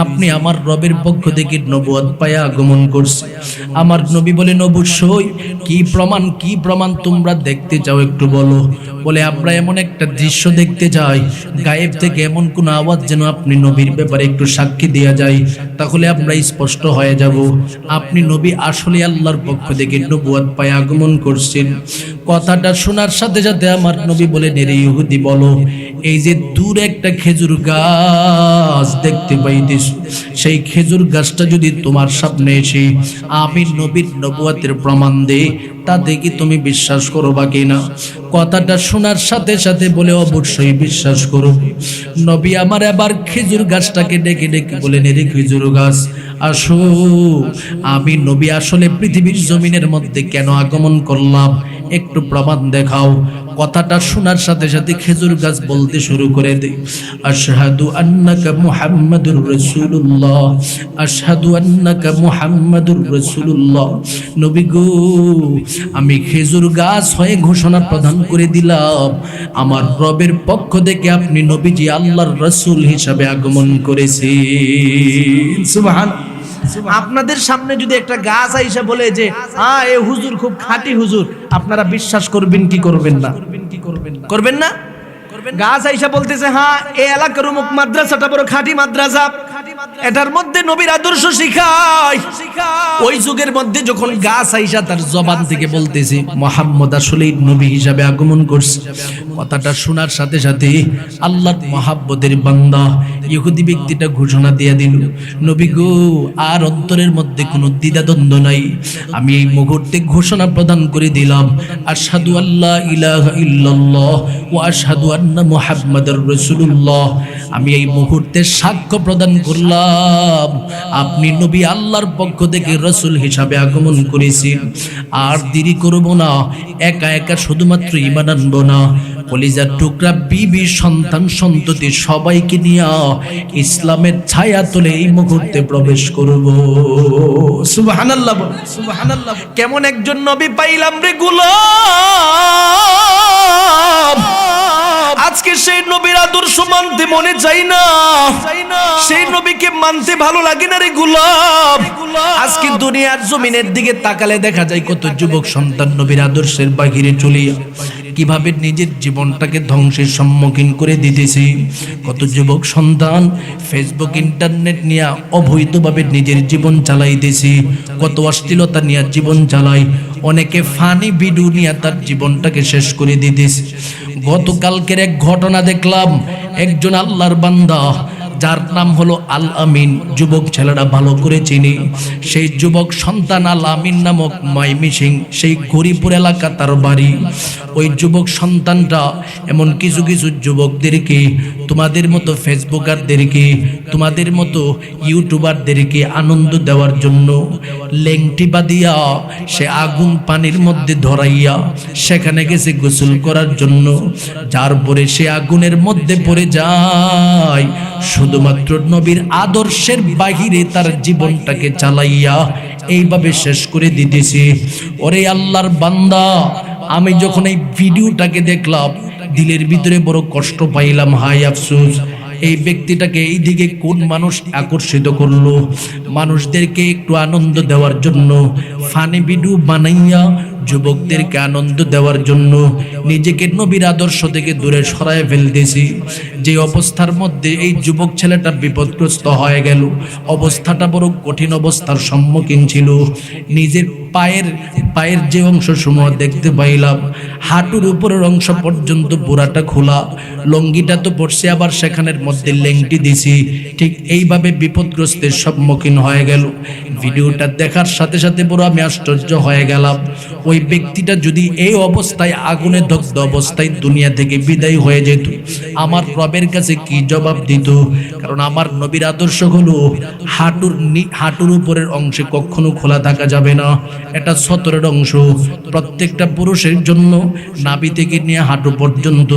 আপনি আমার রবের পক্ষ থেকে নবুয়ত পায়ে আগমন করছে? আমার নবী বলেন, অবশ্যই। কি প্রমাণ তোমরা দেখতে চাও একটু বলো। বলে, আমরা এমন একটা দৃশ্য দেখতে চাই, গায়েব থেকে এমন কোন আওয়াজ যেন আপনি নবীর ব্যাপারে একটু সাক্ষী দেয়া যায়, তাহলে আমরা স্পষ্ট হয়ে যাব আপনি নবী আসলে আল্লাহর পক্ষ থেকে নবুয়ত পায়ে আগমন করছেন। কথাটা শোনার সাথে সাথে আমার নবী বলেন, এরে ইহুদি, বলো, এই যে দূরে একটা খেজুর গাছ দেখতে পাইতেছ, সেই খেজুর গাছটা যদি তোমার সামনে এসে আমি নবীর নবুয়তের প্রমাণ দেই, তাতে কি তুমি বিশ্বাস করবা কিনা? কথাটা শোনার সাথে সাথে বলে, অবশ্যই বিশ্বাস করব। নবী আমার এবার খেজুর গাছটাকে ডেকে ডেকে বলেন, এরে খেজুর গাছ, আসো, আমি নবী আসলে পৃথিবীর জমিনের মধ্যে কেন আগমন করলাম, একটু প্রমাণ দেখাও। কথাটা শোনার সাথে সাথে খেজুর গাছ বলতে শুরু করে দেয়, আশহাদু আন্নাকা মুহাম্মাদুর রাসূলুল্লাহ, আশহাদু আন্নাকা মুহাম্মাদুর রাসূলুল্লাহ। নবী গো, আমি খেজুর গাছ হয়ে ঘোষণা প্রদান করে দিলাম আমার রবের পক্ষ থেকে আপনি নবীজি আল্লাহর রাসূল হিসাবে আগমন করেছেন। সুবহানাল্লাহ। আপনাদের সামনে যদি একটা গাছ আইসা বলে যে হ্যাঁ এ হুজুর খুব খাঁটি হুজুর, আপনারা বিশ্বাস করবেন কি করবেন না? করবেন না? গাছ আইসা বলতেছে হ্যাঁ এই এলাকার অমুক মাদ্রাসাটা বড় খাঁটি মাদ্রাসা, এটার মধ্যে নবীর আদর্শ শিখায়। ওই যুগের মধ্যে যখন গাছ আইসা তার জবান থেকে বলতেছে মুহাম্মদ আসলেই নবী হিসাবে আগমন করছে, কথাটা শোনার সাথে সাথে আল্লাহর মহাব্বতের বান্দা ইহুদি ব্যক্তিটা ঘোষণা দিয়ে দিল, নবী গো, আর অন্তরের মধ্যে কোনো দ্বিধাদ্বন্দ্ব নাই, আমি এই মুহূর্তে ঘোষণা প্রদান করে দিলাম, আশহাদু আল্লা ইলাহা ইল্লাল্লাহ ওয়া আশহাদু আন্না মুহাম্মাদুর রাসূলুল্লাহ। আমি এই মুহূর্তে সাক্ষ্য প্রদান করলাম আপনি নবী আল্লাহর পক্ষ থেকে রাসূল হিসাবে আগমন করেছেন। আর দেরি করব না, একা একা শুধুমাত্র ঈমান আনবো না, কলিজার টুকরা বিবি সন্তান সন্ততি সবাইকে নিয়ে ইসলামের ছায়া তলে এই মুহূর্তে প্রবেশ করব। সুবহানাল্লাহ, সুবহানাল্লাহ। কেমন একজন নবী পাইলাম রে গোলাম, আজকে সেই নবীর আদর্শ মানতে মনে চাই না, সেই নবীকে মানতে ভালো লাগে না রে গোলাম। আজকে দুনিয়ার জমিনের দিকে তাকালে দেখা যায় কত যুবক সন্তান নবীর আদর্শের বাহিরে চলে কিভাবে নিজের জীবনটাকে ধ্বংসের সম্মুখীন করে দিতেছে। কত যুবক সন্তান ফেসবুক ইন্টারনেট নিয়ে অবৈধভাবে নিজের জীবন চালাইতেছে, কত অশ্লীলতা নিয়ে জীবন চালায়, অনেকে ফানি ভিডিও নিয়ে তার জীবনটাকে শেষ করে দিতেছে। গতকালকের এক ঘটনা দেখলাম, একজন আল্লাহর বান্দা যার নাম হলো আল আমিন, যুবক ছেলেরা ভালো করে চিনি, সেই যুবক সন্তান আল আমিন নামক ময়মনসিংহ, সেই গরিপুর এলাকা তার বাড়ি। ওই যুবক সন্তানটা এমন কিছু কিছু যুবকদেরকে, তোমাদের মতো ফেসবুকারদেরকে, তোমাদের মতো ইউটিউবারদেরকে আনন্দ দেওয়ার জন্য লেংটি বাঁধিয়া সে আগুন পানির মধ্যে ধরাইয়া সেখানে গেছে গোসল করার জন্য। যার পরে সে আগুনের মধ্যে পড়ে যায়, শুধুমাত্র নবীর আদর্শের বাহিরে তার জীবনটাকে চালাইয়া এইভাবে শেষ করে দিতেছে। ওরে আল্লাহর বান্দা, আমি যখন এই ভিডিওটাকে দেখলাম দিলের ভিতরে বড় কষ্ট পাইলাম। হায় আফসোস, এই ব্যক্তিটাকে এই দিকে কোন মানুষ আকর্ষিত করলো? মানুষদেরকে একটু আনন্দ দেওয়ার জন্য ফানি ভিডিও বানাইয়া যুবকদেরকে আনন্দ দেওয়ার জন্য নিজেকে নবীর আদর্শ থেকে দূরে সরায় ফেলতেছি। যে অবস্থার মধ্যে এই যুবক ছেলেটা বিপদগ্রস্ত হয়ে গেল, অবস্থাটা বড় কঠিন অবস্থার সম্মুখীন ছিল। নিজের পায়ের যে অংশ সমূহ দেখতে পাইলাম, হাঁটুর উপরের অংশ পর্যন্ত পুরাটা খোলা, লঙ্গিটা তো পড়ছে, আবার সেখানের মধ্যে লেংটি দিছি। ঠিক এইভাবে বিপদগ্রস্তের সম্মুখীন হয়ে গেল। ভিডিওটা দেখার সাথে সাথে পুরো আমি আশ্চর্য হয়ে গেলাম। ওই ব্যক্তিটা যদি এই অবস্থায় আগুনে দগ্ধ অবস্থায় দুনিয়া থেকে বিদায় হয়ে যেত, আমার রবের কাছে কি জবাব দিত? কারণ আমার নবীর আদর্শ হলো হাঁটুর উপরের অংশে কখনো খোলা থাকা যাবে না, এটা সতরের অংশ। প্রত্যেকটা পুরুষের জন্য নাভি থেকে নিয়ে হাঁটু পর্যন্ত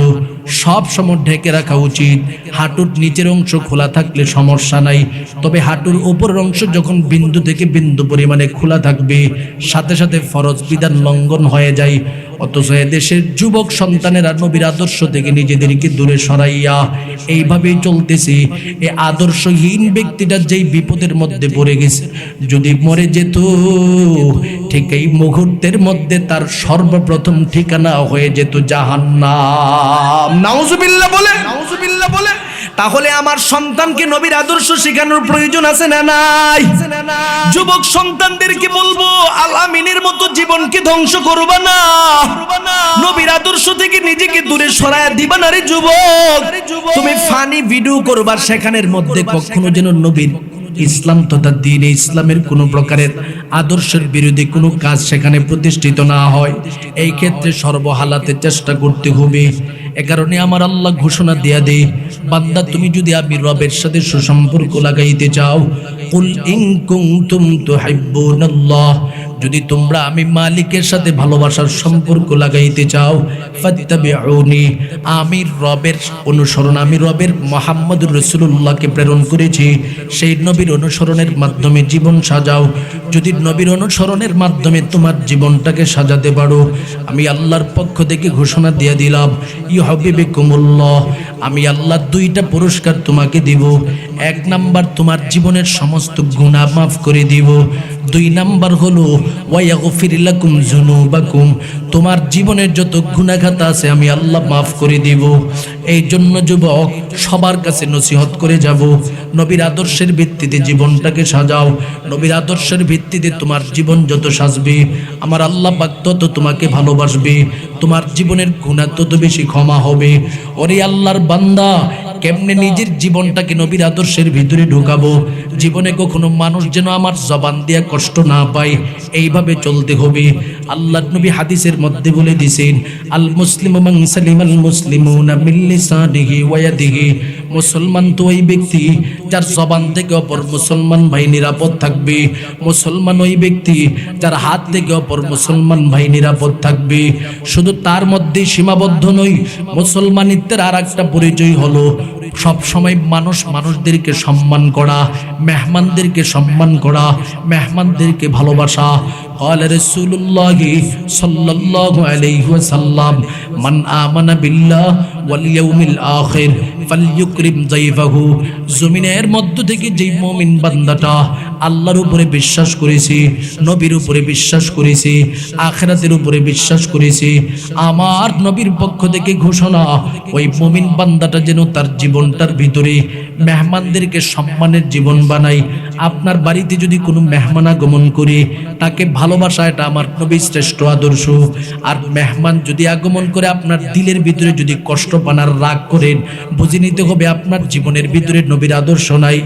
সব সময় ঢেকে রাখা উচিত। হাঁটুর নিচের অংশ খোলা থাকলে সমস্যা নাই, তবে হাঁটুর উপরের অংশ যখন বিন্দু থেকে বিন্দু পরিমাণে খোলা থাকবে, সাথে সাথে ফরজ বিধান লঙ্ঘন হয়ে যায়। অথচ দেশের যুবক সন্তানেরা নবীর আদর্শ থেকে নিজেদেরকে দূরে সরাইয়া এইভাবেই চলতেছে। এই আদর্শহীন ব্যক্তিটা যেই বিপদের মধ্যে পড়ে গেছে, যদি মরে যেত ঠিক এই মুহূর্তের মধ্যে তার সর্বপ্রথম ঠিকানা হয়ে যেত জাহান্নাম। নাউজুবিল্লাহ বলে, নাউজুবিল্লাহ বলে। তাহলে আমার সন্তানকে নবীর আদর্শ শেখানোর প্রয়োজন আছে না নাই? যুবক সন্তানদেরকে বলবো, আল আমিনের মতো জীবনকে ধ্বংস করবা না, নবীর আদর্শ থেকে নিজেকে দূরে সরায়া দিবা না রে যুবক। তুমি ফানি ভিডিও করবার, সেখানের মধ্যে কখনো যেন নবীর ইসলাম তথা দ্বীনে ইসলামের কোনো প্রকারের আদর্শের বিরোধী কোনো কাজ সেখানে প্রতিষ্ঠিত না হয়। এই ক্ষেত্রে সর্বহালাতে চেষ্টা করতে হবে। এ কারণে আমার আল্লাহ ঘোষণা দিয়া দে, বান্দা তুমি যদি আমি রবের সাথে সুসম্পর্ক লাগাইতে চাও, কুল ইন কুনতুম তুহিব্বুনাল্লাহ, যদি তোমরা আমি মালিকের সাথে ভালোবাসার সম্পর্ক লাগাইতে চাও, ফাত্তাবিউনি, আমি রবের অনুসরণ, আমি রবের মুহাম্মদুর রাসূলুল্লাহকে প্রেরণ করেছি, সেই নবীর অনুসরণের মাধ্যমে জীবন সাজাও। যদি নবীর অনুসরণের মাধ্যমে তোমার জীবনটাকে সাজাতে পারো, আমি আল্লাহর পক্ষ থেকে ঘোষণা দিয়ে দিলাম, ইউহিব্বুকুমুল্লাহ, আমি আল্লাহ দুইটা পুরস্কার তোমাকে দিব। এক নাম্বার, তোমার জীবনের সমস্ত গুনাহ মাফ করে দিব। দুই নাম্বার হলো ওয়ায়াগফির লাকুম যুনুবাকুম, তোমার জীবনের যত গুনাহ খাতা আছে আমি আল্লাহ মাফ করে দিব। এই জন্য যুবক, সবার কাছে নসিহত করে যাব, নবীর আদর্শের ভিত্তিতে জীবনটাকে সাজাও। নবীর আদর্শের ভিত্তিতে তোমার জীবন যত সাজবে, আমার আল্লাহ পাক তত তোমাকে ভালোবাসবে, তোমার জীবনের গুনাহ তত বেশি ক্ষমা হবে। ওরে আল্লাহর বান্দা, কেমনে নিজের জীবনটাকে নবীর আদর্শের ভিতরে ঢুকাবো? জীবনে কখনো মানুষ যেন আমার জবান দিয়া কষ্ট না পায়, এইভাবে চলতে হবে। আল্লাহর নবী হাদিসের মধ্যে বলে দিয়েছেন, আল মুসলিমু মান সালিমাল মুসলিমুনা মিন লিসানিহি ওয়া ইয়াদিহি, মুসলমান তো ওই ব্যক্তি যার জবান থেকে অপর মুসলমান ভাই নিরাপদ থাকবে। মুসলমান ওই ব্যক্তি যার হাত থেকে অপর মুসলমান ভাই নিরাপদ থাকবে। শুধু তার মধ্যে সীমাবদ্ধ নয়, মুসলমানিত্বের আর একটা পরিচয় হলো সব সময় মানুষদেরকে সম্মান করা, মেহমানদেরকে সম্মান করা, মেহমানদেরকে ভালোবাসা। قال رسول الله صلى الله عليه وسلم মান আমানা বিল্লাহ ওয়াল ইয়াউমিল আখির ফালইউকরিম যায়ফাহু। জমিনের মধ্য থেকে যেই মুমিন বান্দাটা আল্লাহর উপরে বিশ্বাস করেছে, নবীর উপরে বিশ্বাস করেছে, আখিরাতের উপরে বিশ্বাস করেছে, আমার নবীর পক্ষ থেকে ঘোষণা, ওই মুমিন বান্দাটা যেন তার জীবনটার ভিতরে মেহমানদেরকে সম্মানের জীবন বানায়। আপনার বাড়িতে যদি কোনো মেহমান আগমন করে, তাকে ভালোবাসা, এটা আমার নবীর শ্রেষ্ঠ আদর্শ। আর মেহমান যদি আগমন করে আপনার দিলের ভিতরে যদি কষ্ট পান আর রাগ করেন, বুঝে নিতে হবে আপনার জীবনের ভিতরে নবীর আদর্শ নাই।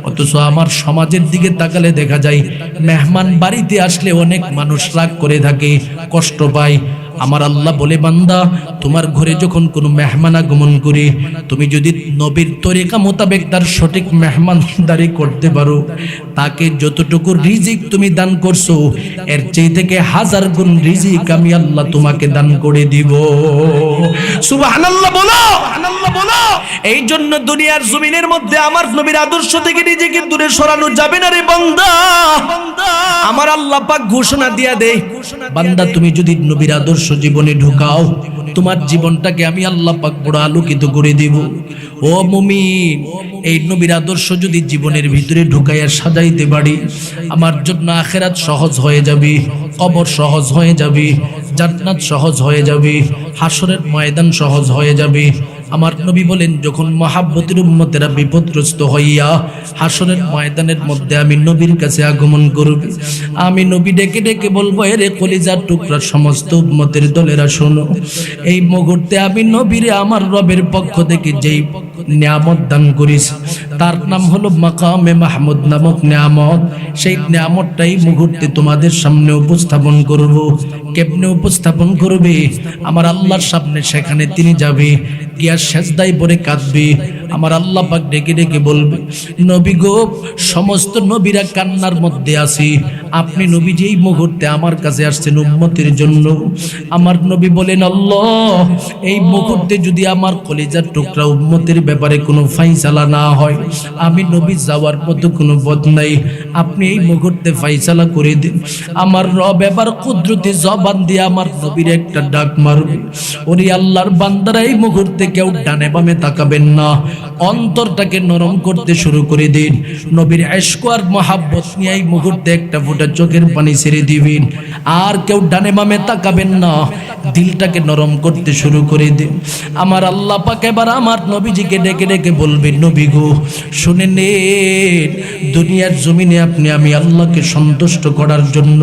অথচ আমার সমাজের দিকে তাকালে দেখা যায় মেহমান বাড়িতে আসলে অনেক মানুষ রাগ করে থাকে, কষ্ট পায়। আমার আল্লাহ বলে, বান্দা তোমার ঘরে যখন কোনো মেহমান আগমন করে, তুমি যদি নবীর তরিকা মোতাবেক তার সঠিক মেহমানদারি করতে পারো, তাকে যতটুকু রিজিক তুমি দান করছো এর চেয়ে থেকে 1000 গুণ রিজিক আমি আল্লাহ তোমাকে দান করে দিব। সুবহানাল্লাহ বলো, সুবহানাল্লাহ বলো। এই জন্য দুনিয়ার জমিনের মধ্যে আমার নবীর আদর্শ থেকে নিজেকে দূরে সরানো যাবে না রে বান্দা। আমার আল্লাহ পাক ঘোষণা দিয়া দেয়, বান্দা তুমি যদি নবীর আদর্শ জীবনে ঢুকাও, তোমার জীবনটাকে আমি আল্লাহ পাক বড় আলোকিত করে দেব। ও মুমিন, এই নবীর আদর্শ যদি জীবনের ভিতরে ঢুকাইয়া সাজাইতে পারি, আমার জন্য আখিরাত সহজ হয়ে যাবে, কবর সহজ হয়ে যাবে, জান্নাত সহজ হয়ে যাবে, হাসরের ময়দান সহজ হয়ে যাবে। আমার নবী বলেন, যখন মহাব্বতের উম্মতেরা বিপদগ্রস্ত হইয়া হাসরের ময়দানের মধ্যে আমি নবীর কাছে আগমন করবে, আমি নবী ডেকে ডেকে বলবো, এরে কলিজার টুকরা সমস্ত উম্মতের দলেরা শোনো, এই মুহূর্তে আমি নবীরে আমার রবের পক্ষ থেকে যেই নিয়ামত দান করিস, তার নাম হলো মাকামে মাহমুদ নামক নিয়ামত। সেই নিয়ামতটাই মুহূর্তে তোমাদের সামনে উপস্থাপন করব। কেমনে উপস্থাপন করবে? আমার আল্লাহর সামনে সেখানে তিনি যাবে, গিয়া সেজদায় পড়ে কাঁদবে। আমার আল্লাহ পাক ডেকে ডেকে বলবে, নবী গো, সমস্ত নবীরা কান্নার মধ্যে আছি, আপনি নবী যেই মুহূর্তে আমার কাছে আসছেন উম্মতের জন্য। আমার নবী বলেন, আল্লাহ, এই মুহূর্তে যদি আমার কলিজার টুকরা উম্মতের ব্যাপারে কোনো ফাইসালা না হয়, আমি নবী যাওয়ার মতো কোনো পথ নাই, আপনি এই মুহূর্তে ফাইসালা করে দিন। আমার রব এবার কুদরতি জবান দিয়ে আমার নবীর একটা ডাক মারবে, ওরে আল্লাহর বান্দারা, এই মুহূর্তে কেউ ডানে বামে তাকাবেন না, অন্তরটাকে নরম করতে শুরু করে দিন। নবীর ইশক আর মহাব্বত নিয়ে এই মুহূর্তে একটা ফোঁটা চোখের পানি ছেড়ে দিবেন। আর কেউ ডানে বামে তাকাবেন না, দিলটাকে নরম করতে শুরু করে দিন। আমার আল্লাহ পাক এবার আমার নবীজিকে ডেকে ডেকে বলবেন, নবী গো, শুনে নেন, দুনিয়ার জমিনে আপনি আমি আল্লাহকে সন্তুষ্ট করার জন্য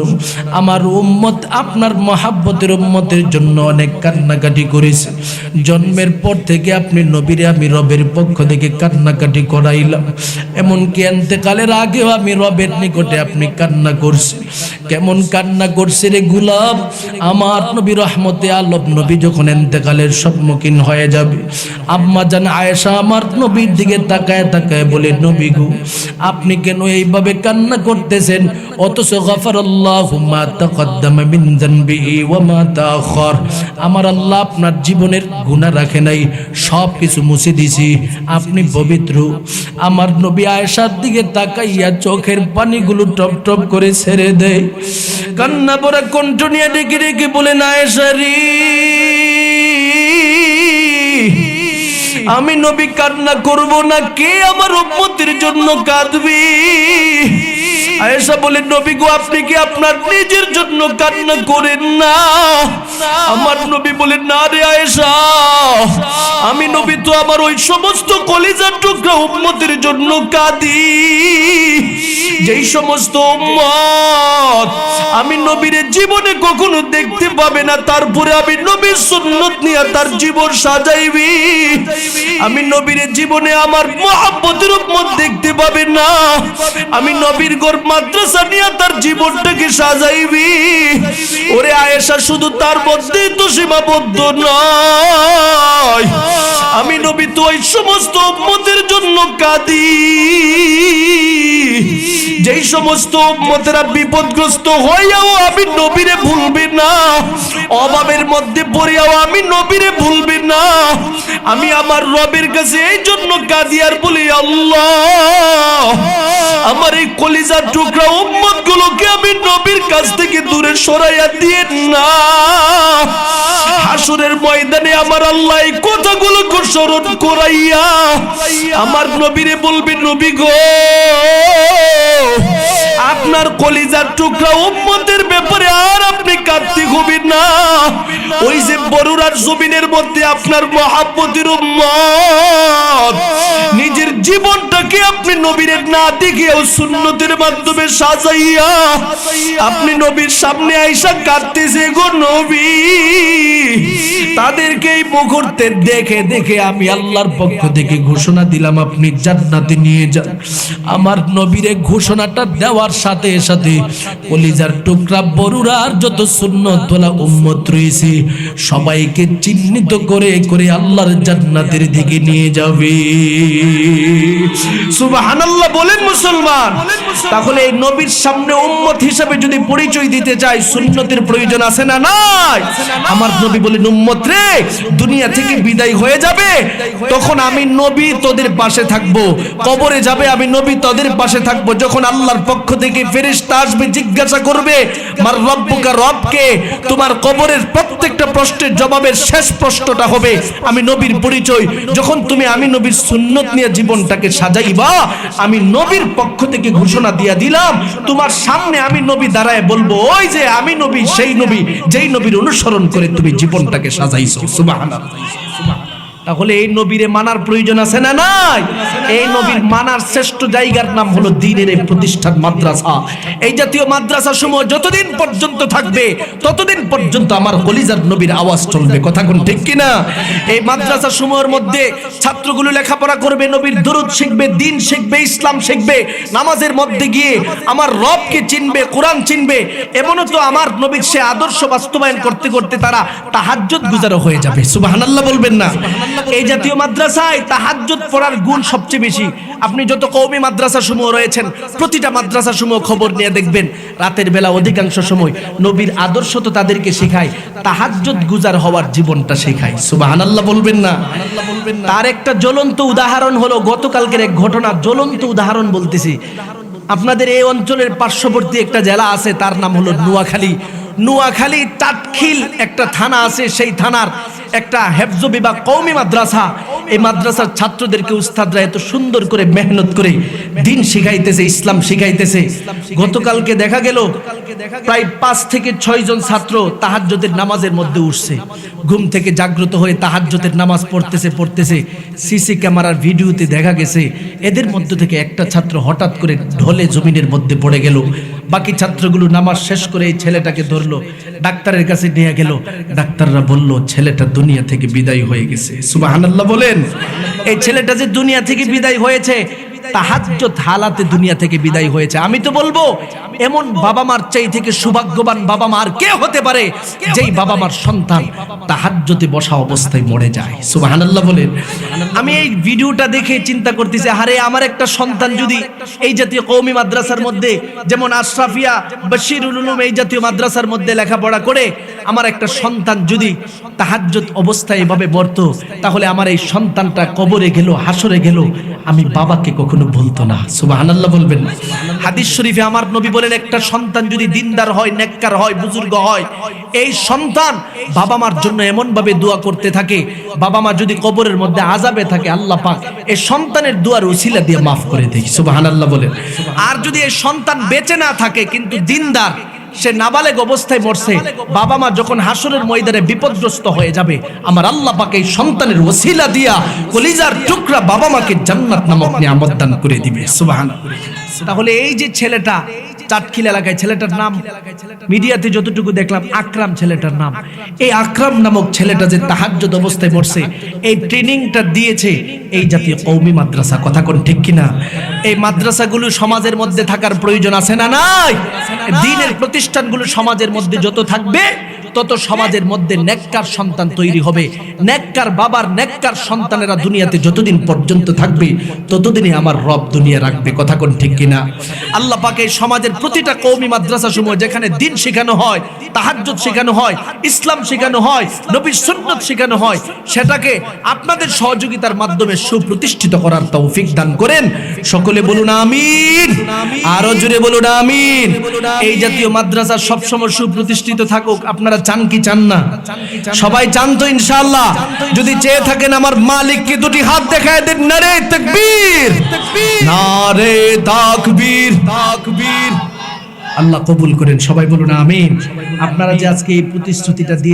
আমার উম্মত আপনার মহাব্বতের উম্মতের জন্য অনেক কান্নাকাটি করেছে। জন্মের পর থেকে আপনি নবীরে আমি রবের পক্ষ থেকে কান্নাকাটি করাইলাম, এমনকি ইন্তেকালের আগেও আমি রবের নিকটে আপনি কান্না করছি। কেমন কান্না করছে রে গোলাম? আমার নবী রহমতে আলম নবী যখন ইন্তেকালের সম্মুখীন হয়ে যাবে, আম্মা জান আয়েশা আমার নবীর দিকে তাকায় তাকায় বলে, নবী গো, আপনি কেন এইভাবে কান্না করতেছেন? অথচ গফারাল্লাহু মা তাকদ্দামা মিন যানবিহি ওয়া মা তাআখার, আমার আল্লাহ আপনার জীবনের গুনাহ রাখে নাই, সব কিছু মুছে দিয়েছি, আপনি পবিত্র। আমার নবী আয়েশার দিকে তাকাইয়া চোখের পানিগুলো টপ টপ করে ছেড়ে দেয়, কান্না ভরা কণ্ঠ নিয়ে ডেকে ডেকে বলেন, আয়েশা রে, আমি নবী কান্না করব না, কে আমার উম্মতের জন্য কাঁদবে? আয়েশা বলেন, নবী গো, আপনি কি আপনার নিজের জন্য কান্না করেন না? আমার নবী বলেন, না রে আয়েশা, আমি নবী তো আমার ওই সমস্ত কলিজার টুকরা উম্মতের জন্য কাঁদি, যেই সমস্ত উম্মত আমি নবীর জীবনে কখনো দেখতে পাবে না, তারপরে আমি নবীর সুন্নত নিয়ে তার জীবন সাজাইবি। আমি নবীর জীবনে আমার মুহাব্বতের উম্মত দেখতে পাবে না, আমি নবীর ঘর মাদ্রাসা নিয়ে তার জীবনটাকে সাজাইবি। ওরে আয়েশা, শুধু তার মধ্যেই তো সীমাবদ্ধ নয়, আমি নবী তো ওই সমস্ত উম্মতের জন্য কাঁদি, যেই সমস্ত উম্মতেরা বিপদগ্রস্ত হইয়াও আমি নবীরে ভুলবে না, অভাবের মধ্যে পড়িয়াও আমি নবীরে ভুলবে না। আমি আমার রবের কাছে এই জন্য কাঁদি আর বলি, আল্লাহ আমার এই কলিজার টুকরা উম্মত গুলোকে আমি নবীর কাছ থেকে দূরে সরাইয়া দিয়ে না। হাসরের ময়দানে আমার আল্লাহ এই কথাগুলোকে স্মরণ করাইয়া আমার নবীরে বলবে, নবী গো, আপনার কলিজার টুকরা উম্মতের ব্যাপারে আর আপনি কাঁদতে হবেন না। ওই যে বরুরার জমিনের মধ্যে আপনার মহাব্বতের উম্মত নিজের জীবনটাকে আপনি নবীর না দেখিয়েও সুন্নতের মাধ্যমে সাজাইয়া আপনি নবীর সামনে আইসা কাঁদতেছে গো নবী। তাদেরকে এই মুহূর্তে দেখে দেখে আমি আল্লাহর পক্ষ থেকে ঘোষণা দিলাম, আপনি জান্নাতে নিয়ে যান। আমার নবীরে ঘোষণাটা দেওয়ার সাথে সাথে কলিজার টুকরা বরুরার যত সুন্নতওয়ালা উম্মত রয়েছে সবাইকে চিহ্নিত করে করে আল্লাহর জান্নাতের দিকে নিয়ে যাবে। সুবহানাল্লাহ বলেন মুসলমান। তাহলে এই নবীর সামনে উম্মত হিসেবে যদি পরিচয় দিতে চাই, সুন্নতের প্রয়োজন আছে না নাই? আমার নবী বলেন, উম্মত রে, দুনিয়া থেকে বিদায় হয়ে যাবে, তখন আমি নবী তোদের পাশে থাকবো। কবরে যাবে, আমি নবী তোদের পাশে থাকবো। যখন আল্লাহর পক্ষ থেকে ফেরেশতা আসবে, জিজ্ঞাসা করবে মার রব্বুকা, রবকে, তোমার কবরের প্রত্যেকটা প্রশ্নের জবাবের শেষ প্রশ্নটা হবে আমি নবীর পরিচয়। যখন তুমি আমি নবীর সুন্নত নিয়ে জীবনটাকে সাজাইবা, আমি নবীর পক্ষ থেকে ঘোষণা দিয়া দিলাম, তোমার সামনে আমি নবী দাঁড়ায় বলবো, ওই যে আমি নবী, সেই নবী যেই নবীর অনুসরণ করে তুমি জীবনটাকে সাজাইছো। সুবহানাল্লাহ। তাহলে এই নবীরে মানার প্রয়োজন আছে না নাই? এই নবীর মানার শ্রেষ্ঠ জায়গার নাম হলো দ্বীনের এই প্রতিষ্ঠান মাদ্রাসা। এই জাতীয় মাদ্রাসা সমূহ যতদিন পর্যন্ত থাকবে ততদিন পর্যন্ত আমার কলিজার নবীর আওয়াজ চলবে। কথা কোন ঠিক কিনা? এই মাদ্রাসা সমূহের মধ্যে ছাত্রগুলো লেখাপড়া করবে, নবীর দরুদ শিখবে, দ্বীন শিখবে, ইসলাম শিখবে, নামাজের মধ্যে গিয়ে আমার রবকে চিনবে, কোরআন চিনবে। এমনও তো আমার নবীর সে আদর্শ বাস্তবায়ন করতে করতে তারা তাহাজ্জুদ গুজারও হয়ে যাবে। সুবহানাল্লাহ বলবেন না? এই জাতীয় মাদ্রাসায় তাহাজ্জুদ পড়ার গুণ সবচেয়ে বেশি। আপনি যত কওমি মাদ্রাসা সমূহ রয়েছেন, প্রতিটা মাদ্রাসা সমূহ খবর নিয়ে দেখবেন, রাতের বেলা অধিকাংশ সময় নবীর আদর্শ তো তাদেরকে শেখায়, তাহাজ্জুদ গুজার হওয়ার জীবনটা শেখায়। সুবহানাল্লাহ বলবেন না? তার একটা জ্বলন্ত উদাহরণ হলো গতকালকের এক ঘটনা। জ্বলন্ত উদাহরণ বলতেছি, আপনাদের এই অঞ্চলের পার্শ্ববর্তী একটা জেলা আছে, তার নাম হলো নোয়াখালী। নোয়াখালী টাটখিল একটা থানা আছে, সেই থানার একটা হেফজ বিভাগ কওমি মাদ্রাসা। এই মাদ্রাসার ছাত্রদেরকে উস্তাদরা এত সুন্দর করে মেহনত করে দ্বীন শিখাইতেছে, ইসলাম শিখাইতেছে। গতকালকে দেখা গেল প্রায় 5 থেকে 6 জন ছাত্র তাহাজ্জুদের নামাজের মধ্যে উঠছে, ঘুম থেকে জাগ্রত হয়ে তাহাজ্জুদের নামাজ পড়তেছে। সিসি ক্যামেরার ভিডিওতে দেখা গেছে এদের মধ্য থেকে একটা ছাত্র হঠাৎ করে ঢলে জমিনের মধ্যে পড়ে গেল। বাকি ছাত্রগুলো নামাজ শেষ করে এই ছেলেটাকে ধরলো, ডাক্তারের কাছে নিয়ে গেল। ডাক্তাররা বলল ছেলেটা দুনিয়া থেকে বিদায় হয়ে গেছে। সুবহানাল্লাহ বলেন। এই ছেলেটা যে দুনিয়া থেকে বিদায় হয়েছে, তাহাজ্জুদ হালাতে দুনিয়া থেকে বিদায় হয়েছে। আমি তো বলবো এমন বাবা মার চাই থেকে সৌভাগ্যবান বাবা মা আর কে হতে পারে, যেই বাবা মার সন্তান তাহাজ্জুদে বসা অবস্থায় মরে যায়। সুবহানাল্লাহ বলেন। আমি এই ভিডিওটা দেখে চিন্তা করতেছি, আরে আমার একটা সন্তান যদি এই জাতীয় কওমি মাদ্রাসার মধ্যে, যেমন আশরাফিয়া, বশিরুল উলুম এই জাতীয় মাদ্রাসার মধ্যে লেখাপড়া করে, আমার একটা সন্তান যদি তাহাজ্জুদ অবস্থায় এভাবে মরতো, তাহলে আমার এই সন্তানটা কবরে গেল, হাসরে গেল, আমি বাবাকে কখনো ভুলতো না। সুবহানাল্লাহ বলবেন না? হাদিস শরীফে আমার নবী বলেন, একটা সন্তান যদি দিনদার হয়, নেককার হয়, বুজুর্গ হয়, এই সন্তান বাবা মার জন্য এমন ভাবে দোয়া করতে থাকে, বাবা মা যদি কবরের মধ্যে আযাবে থাকে, আল্লাহ পাক এই সন্তানের দোয়ার উসিলা দিয়ে মাফ করে দেয়। সুবহানাল্লাহ বলেন। আর যদি এই সন্তান বেঁচে না থাকে কিন্তু দিনদার, সে নাবালেগ অবস্থায় মরছে, বাবা মা যখন হাসরের ময়দানে বিপদগ্রস্ত হয়ে যাবে, আমার আল্লাহ পাক এই সন্তানের ওসিলা দিয়া কলিজার টুকরা বাবা মাকে জান্নাত নামক নিয়ামত দান করে দিবে। সুবহানাল্লাহ। তাহলে এই যে ছেলেটা চাটখিল এলাকায়, ছেলেটার নাম মিডিয়াতে যতটুকু দেখলাম আকরাম ছেলেটার নাম, এই আকরাম নামক ছেলেটা যে তাহাজ্জুদ অবস্থায় মরছে, এই ট্রেনিংটা দিয়েছে এই জাতীয় কওমি মাদ্রাসা। কথা কোন ঠিক কিনা? এই মাদ্রাসাগুলো সমাজের মধ্যে থাকার প্রয়োজন আছে না নাই? দ্বীনের প্রতিষ্ঠানগুলো সমাজের মধ্যে যত থাকবে তত সমাজের মধ্যে নেককার সন্তান তৈরি হবে। নেককার বাবার নেককার সন্তানেরা দুনিয়াতে যতদিন পর্যন্ত থাকবে ততদিনই আমার রব দুনিয়া রাখবে। কথা কোন ঠিক কিনা? আল্লাহ পাক এই সমাজের প্রতিটা কওমি মাদ্রাসা সমূহ যেখানে দ্বীন শেখানো হয়, তাহাজ্জুদ শেখানো হয়, ইসলাম শেখানো হয়, নবীর সুন্নাত শেখানো হয়, সেটাকে আপনাদের সহযোগিতার মাধ্যমে সুপ্রতিষ্ঠিত করার তৌফিক দান করেন। সকলে বলুন আমিন। আরো জোরে বলুন আমিন। এই জাতীয় মাদ্রাসা সবসময় সুপ্রতিষ্ঠিত থাকুক। আপনারা চান কি চান না? সবাই চান তো ইনশাআল্লাহ? যদি চেয়ে থাকেন আমার মালিককে দুটি হাত দেখায় দেন। নারে তাকবীর, নারে তাকবীর, তাকবীর। আল্লাহ কবুল করেন। সবাই বলুন আমিন। আপনারা যে আজকে এই প্রতিশ্রুতিটা দিয়ে